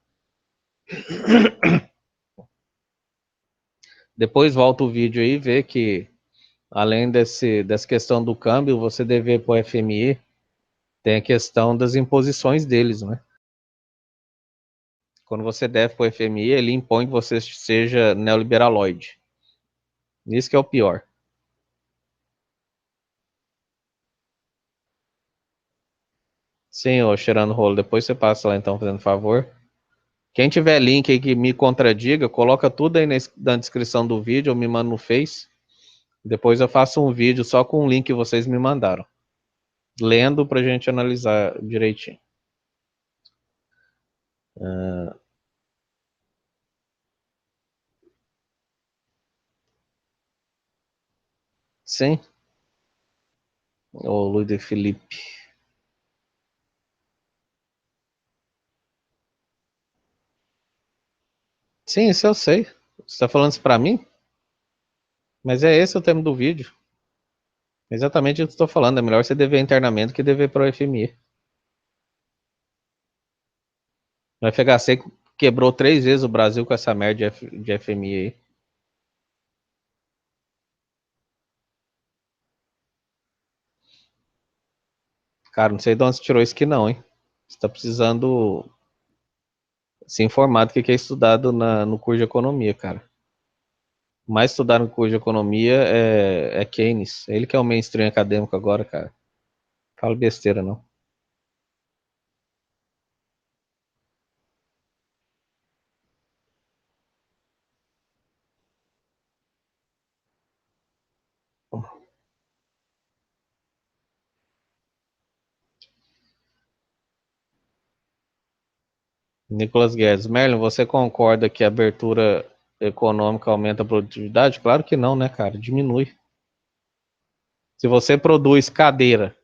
Depois volta o vídeo aí e vê que, além dessa questão do câmbio, você dever para o FMI, tem a questão das imposições deles, né? Quando você deve para o FMI, ele impõe que você seja neoliberaloide. Isso que é o pior. Sim, ô, cheirando rolo, depois você passa lá então, fazendo favor. Quem tiver link aí que me contradiga, coloca tudo aí na descrição do vídeo ou me manda no Face. Depois eu faço um vídeo só com o link que vocês me mandaram. Lendo pra gente analisar direitinho. Sim, o Luiz de Felipe. Sim, isso eu sei. Você tá falando isso pra mim? Mas é esse o tema do vídeo. Exatamente o que eu estou falando. É melhor você dever internamente que dever pro FMI. O FHC quebrou 3 vezes o Brasil com essa merda de FMI aí. Cara, não sei de onde você tirou isso aqui não, hein? Você tá precisando se informar do que é estudado no curso de economia, cara. Mais estudar no curso de economia é Keynes. Ele que é o mainstream acadêmico agora, cara. Fala besteira, não. Nicolas Guedes. Merlin, você concorda que a abertura econômica aumenta a produtividade? Claro que não, né, cara? Diminui. Se você produz cadeira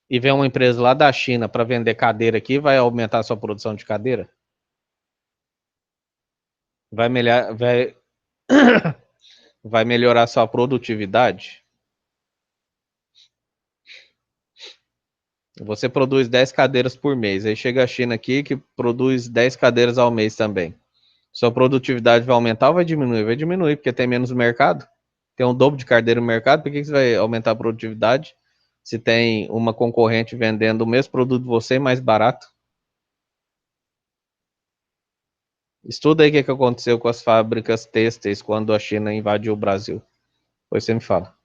e vem uma empresa lá da China para vender cadeira aqui, vai aumentar a sua produção de cadeira? Vai, vai melhorar a sua produtividade? Você produz 10 cadeiras por mês. Aí chega a China aqui que produz 10 cadeiras ao mês também. Sua produtividade vai aumentar ou vai diminuir? Vai diminuir, porque tem menos mercado. Tem um dobro de cadeira no mercado. Por que você vai aumentar a produtividade se tem uma concorrente vendendo o mesmo produto de você mais barato? Estuda aí o que aconteceu com as fábricas têxteis quando a China invadiu o Brasil. Depois você me fala.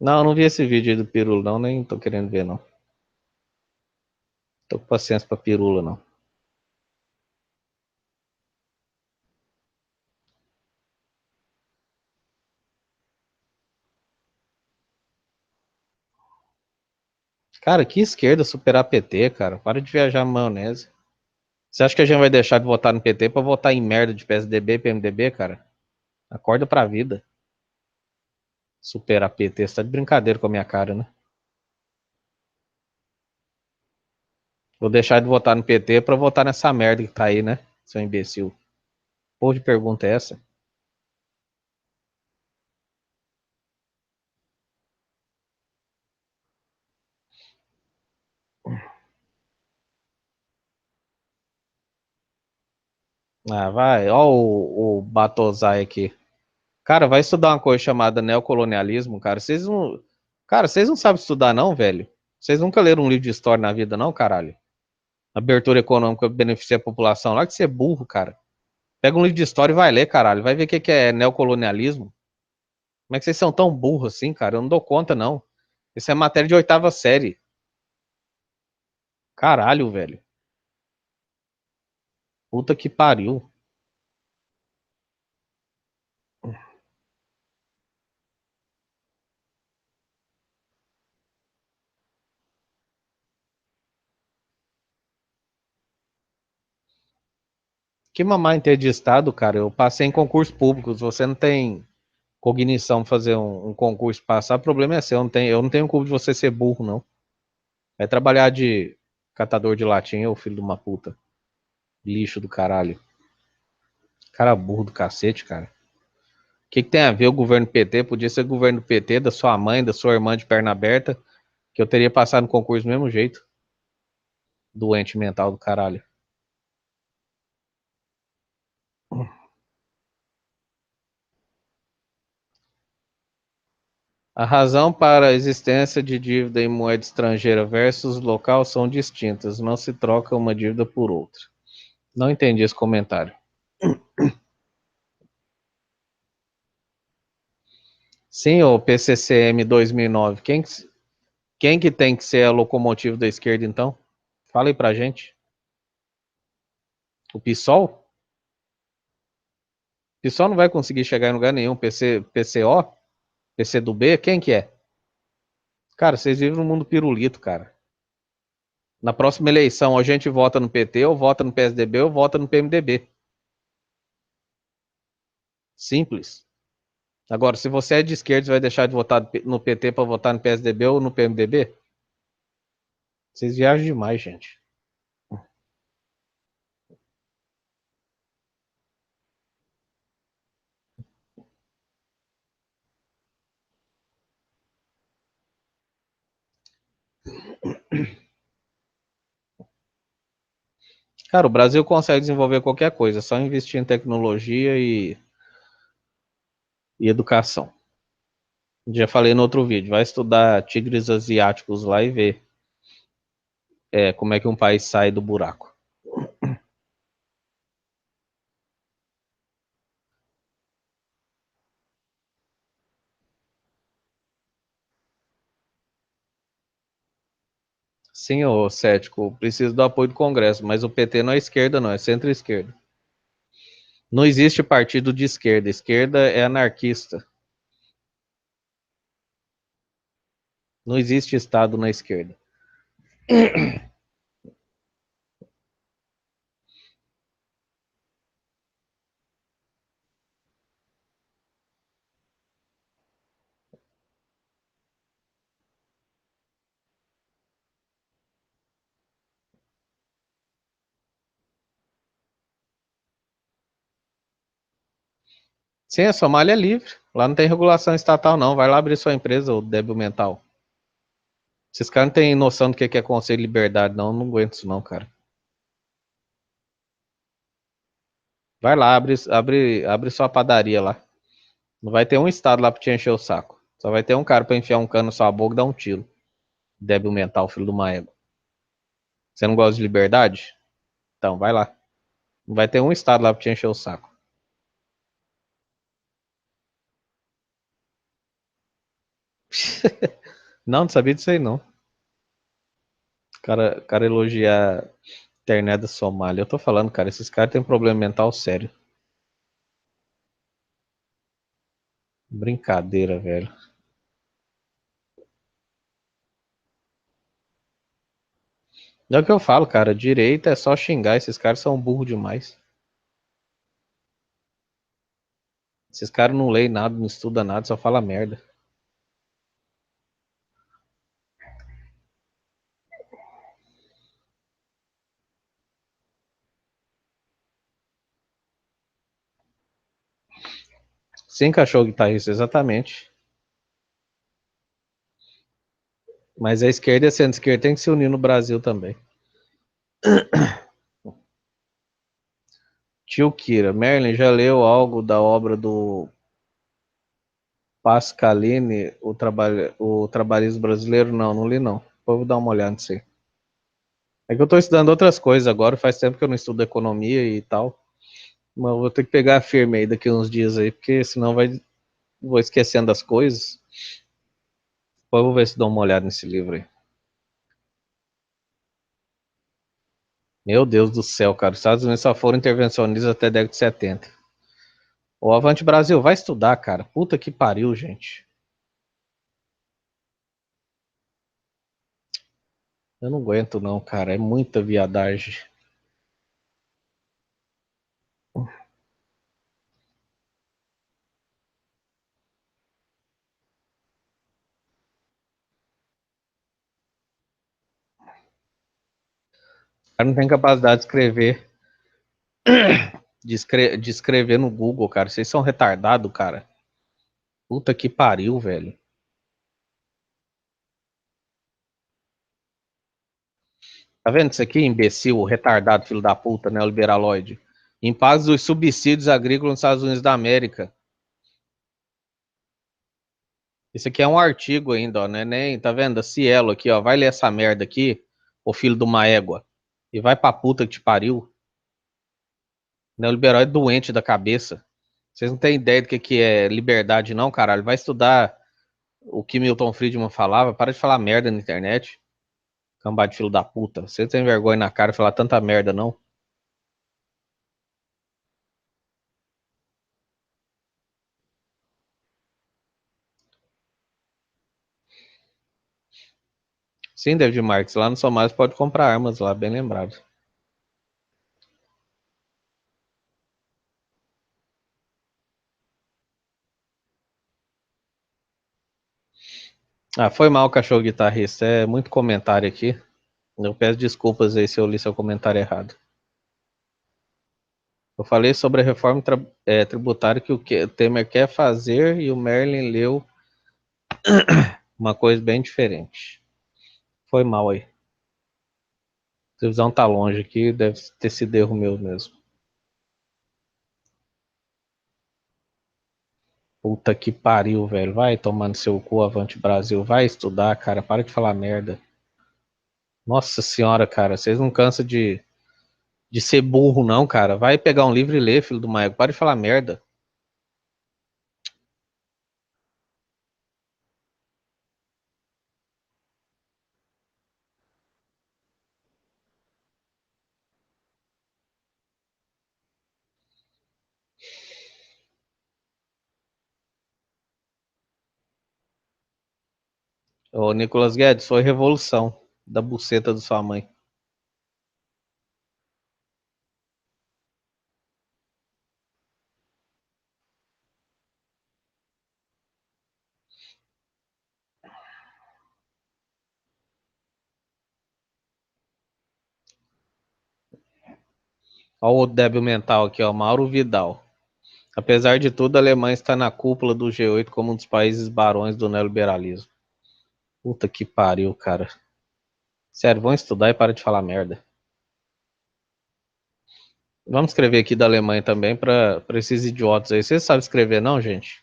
Não, eu não vi esse vídeo aí do Pirula, não. Nem tô querendo ver, não. Tô com paciência pra Pirula, não. Cara, que esquerda superar PT, cara. Para de viajar maionese. Você acha que a gente vai deixar de votar no PT pra votar em merda de PSDB e PMDB, cara? Acorda pra vida. Superar PT. Você tá de brincadeira com a minha cara, né? Vou deixar de votar no PT pra votar nessa merda que tá aí, né? Seu imbecil. Porra de pergunta é essa? Ah, vai. Ó o Batozai aqui. Cara, vai estudar uma coisa chamada neocolonialismo, cara. Vocês não sabem estudar, não, velho. Vocês nunca leram um livro de história na vida, não, caralho. Abertura econômica beneficia a população. Lá que você é burro, cara. Pega um livro de história e vai ler, caralho. Vai ver o que que é neocolonialismo. Como é que vocês são tão burros assim, cara? Eu não dou conta, não. Isso é matéria de oitava série. Caralho, velho. Puta que pariu. Que mamar em ter de estado, cara. Eu passei em concursos públicos. Você não tem cognição pra fazer um concurso passar. O problema é seu. Eu não tenho culpa de você ser burro, não. É trabalhar de catador de latinha, ô filho de uma puta. Lixo do caralho. Cara burro do cacete, cara. O que tem a ver o governo PT? Podia ser governo PT, da sua mãe, da sua irmã de perna aberta, que eu teria passado no concurso do mesmo jeito. Doente mental do caralho. A razão para a existência de dívida em moeda estrangeira versus local são distintas. Não se troca uma dívida por outra. Não entendi esse comentário. Sim, o PCCM 2009. Quem que tem que ser a locomotiva da esquerda, então? Fala aí pra gente. O PSOL? O PSOL não vai conseguir chegar em lugar nenhum. PCO? PC do B? Quem que é? Cara, vocês vivem num mundo pirulito, cara. Na próxima eleição, a gente vota no PT, ou vota no PSDB, ou vota no PMDB. Simples. Agora, se você é de esquerda, você vai deixar de votar no PT para votar no PSDB ou no PMDB? Vocês viajam demais, gente. Cara, o Brasil consegue desenvolver qualquer coisa, é só investir em tecnologia e educação. Já falei no outro vídeo, vai estudar tigres asiáticos lá e ver como é que um país sai do buraco. Sim, ô cético, preciso do apoio do Congresso, mas o PT não é esquerda, não, é centro-esquerda. Não existe partido de esquerda, esquerda é anarquista. Não existe Estado na esquerda. Sim, a Somália é livre. Lá não tem regulação estatal, não. Vai lá abrir sua empresa, o débil mental. Esses caras não têm noção do que é conceito de liberdade, não. Não aguento isso, não, cara. Vai lá, abre sua padaria lá. Não vai ter um estado lá pra te encher o saco. Só vai ter um cara pra enfiar um cano na sua boca e dar um tiro. Débil mental, filho do uma égua. Você não gosta de liberdade? Então, vai lá. Não vai ter um estado lá pra te encher o saco. Não, não sabia disso aí, não. Cara elogiar a internet da Somália. Eu tô falando, cara, esses caras têm um problema mental sério. Brincadeira, velho. É o que eu falo, cara. Direita é só xingar. Esses caras são burros demais. Esses caras não leem nada, não estudam nada, só fala merda. Sem cachorro guitarrista, exatamente. Mas a esquerda e a centro-esquerda tem que se unir no Brasil também. Tio Kira, Merlin já leu algo da obra do Pascalini, o Trabalhismo Brasileiro? Não, não li não. Depois vou dar uma olhada nisso aí. É que eu tô estudando outras coisas agora, faz tempo que eu não estudo economia e tal. Mas eu vou ter que pegar firme aí daqui uns dias aí, porque senão vou esquecendo das coisas. Depois eu vou ver se dou uma olhada nesse livro aí. Meu Deus do céu, cara. Os Estados Unidos só foram intervencionistas até a década de 70. O Avante Brasil, vai estudar, cara. Puta que pariu, gente. Eu não aguento não, cara. É muita viadagem. O cara não tem capacidade de escrever, de escrever no Google, cara. Vocês são retardados, cara. Puta que pariu, velho. Tá vendo isso aqui, imbecil, retardado, filho da puta, neoliberaloide? Impactos dos subsídios agrícolas nos Estados Unidos da América. Isso aqui é um artigo ainda, ó, né? Nem, tá vendo? A Cielo aqui, ó. Vai ler essa merda aqui, ô filho de uma égua. E vai pra puta que te pariu. Neoliberal é doente da cabeça. Vocês não têm ideia do que é liberdade, não, caralho. Vai estudar o que Milton Friedman falava. Para de falar merda na internet. Cambada de filho da puta. Você tem vergonha na cara de falar tanta merda, não? Sim, David Marques. Lá no Somalis pode comprar armas lá, bem lembrado. Ah, foi mal, cachorro guitarrista. É muito comentário aqui. Eu peço desculpas aí se eu li seu comentário errado. Eu falei sobre a reforma tributária que o Temer quer fazer e o Merlin leu uma coisa bem diferente. Foi mal aí. A televisão tá longe aqui, deve ter sido erro meu mesmo. Puta que pariu, velho. Vai tomar no seu cu, Avante Brasil. Vai estudar, cara. Para de falar merda. Nossa senhora, cara. Vocês não cansam de ser burro, não, cara. Vai pegar um livro e ler, filho do Maio. Para de falar merda. Ô, Nicolas Guedes, foi revolução da buceta da sua mãe. Olha o débil mental aqui, ó. Mauro Vidal. Apesar de tudo, a Alemanha está na cúpula do G8 como um dos países barões do neoliberalismo. Puta que pariu, cara. Sério, vão estudar e para de falar merda. Vamos escrever aqui da Alemanha também para esses idiotas aí. Vocês sabem escrever, não, gente?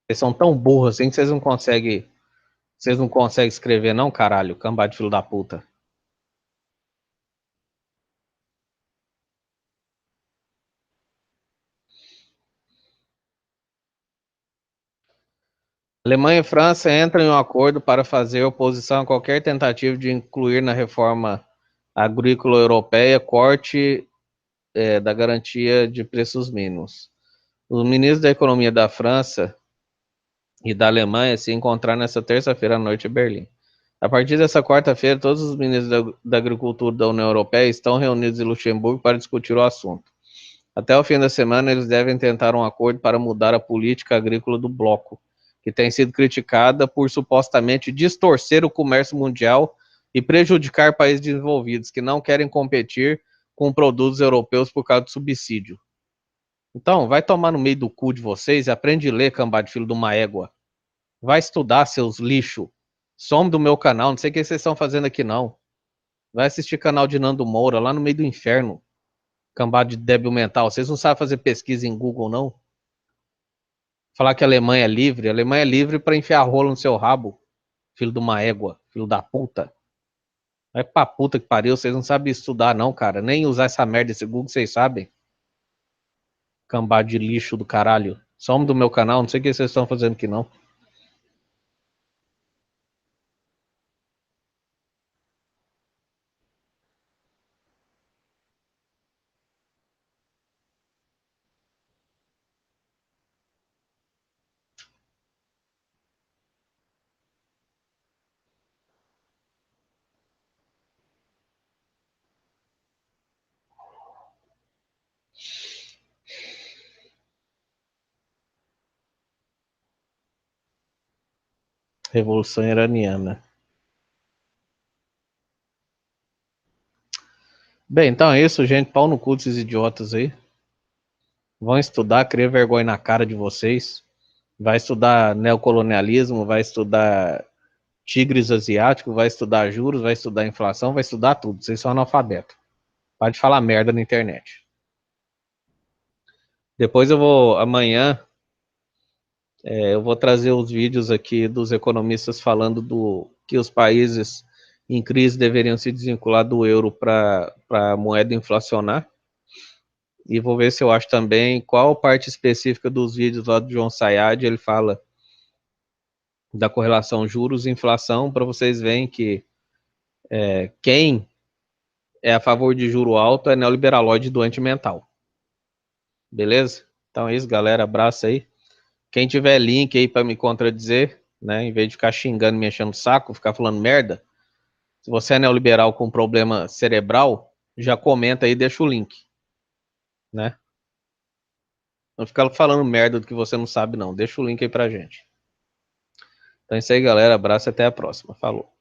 Vocês são tão burros assim que vocês não conseguem escrever, não, caralho. Cambada de filho da puta. Alemanha e França entram em um acordo para fazer oposição a qualquer tentativa de incluir na reforma agrícola europeia corte da garantia de preços mínimos. Os ministros da Economia da França e da Alemanha se encontraram nesta terça-feira à noite em Berlim. A partir dessa quarta-feira, todos os ministros da Agricultura da União Europeia estão reunidos em Luxemburgo para discutir o assunto. Até o fim da semana, eles devem tentar um acordo para mudar a política agrícola do bloco, que tem sido criticada por supostamente distorcer o comércio mundial e prejudicar países desenvolvidos que não querem competir com produtos europeus por causa do subsídio. Então, vai tomar no meio do cu de vocês e aprende a ler, cambada de filho de uma égua. Vai estudar, seus lixo. Some do meu canal, não sei o que vocês estão fazendo aqui, não. Vai assistir canal de Nando Moura, lá no meio do inferno. Cambada de débil mental. Vocês não sabem fazer pesquisa em Google, não? Falar que a Alemanha é livre para enfiar rolo no seu rabo. Filho de uma égua, filho da puta. Vai pra puta que pariu, vocês não sabem estudar não, cara. Nem usar essa merda, esse Google, vocês sabem. Cambada de lixo do caralho. Some do meu canal, não sei o que vocês estão fazendo aqui não. Revolução Iraniana. Bem, então é isso, gente. Pau no cu desses idiotas aí. Vão estudar, criar vergonha na cara de vocês. Vai estudar neocolonialismo, vai estudar tigres asiáticos, vai estudar juros, vai estudar inflação, vai estudar tudo. Vocês são analfabetos. Pode falar merda na internet. Depois eu vou, amanhã, eu vou trazer os vídeos aqui dos economistas falando do que os países em crise deveriam se desvincular do euro para a moeda inflacionar. E vou ver se eu acho também qual parte específica dos vídeos lá do João Sayad ele fala da correlação juros e inflação, para vocês verem que quem é a favor de juro alto é neoliberalóide doente mental. Beleza? Então é isso, galera. Abraço aí. Quem tiver link aí para me contradizer, né, em vez de ficar xingando, me enchendo o saco, ficar falando merda, se você é neoliberal com problema cerebral, já comenta aí e deixa o link, né? Não fica falando merda do que você não sabe, não. Deixa o link aí pra gente. Então é isso aí, galera. Abraço e até a próxima. Falou.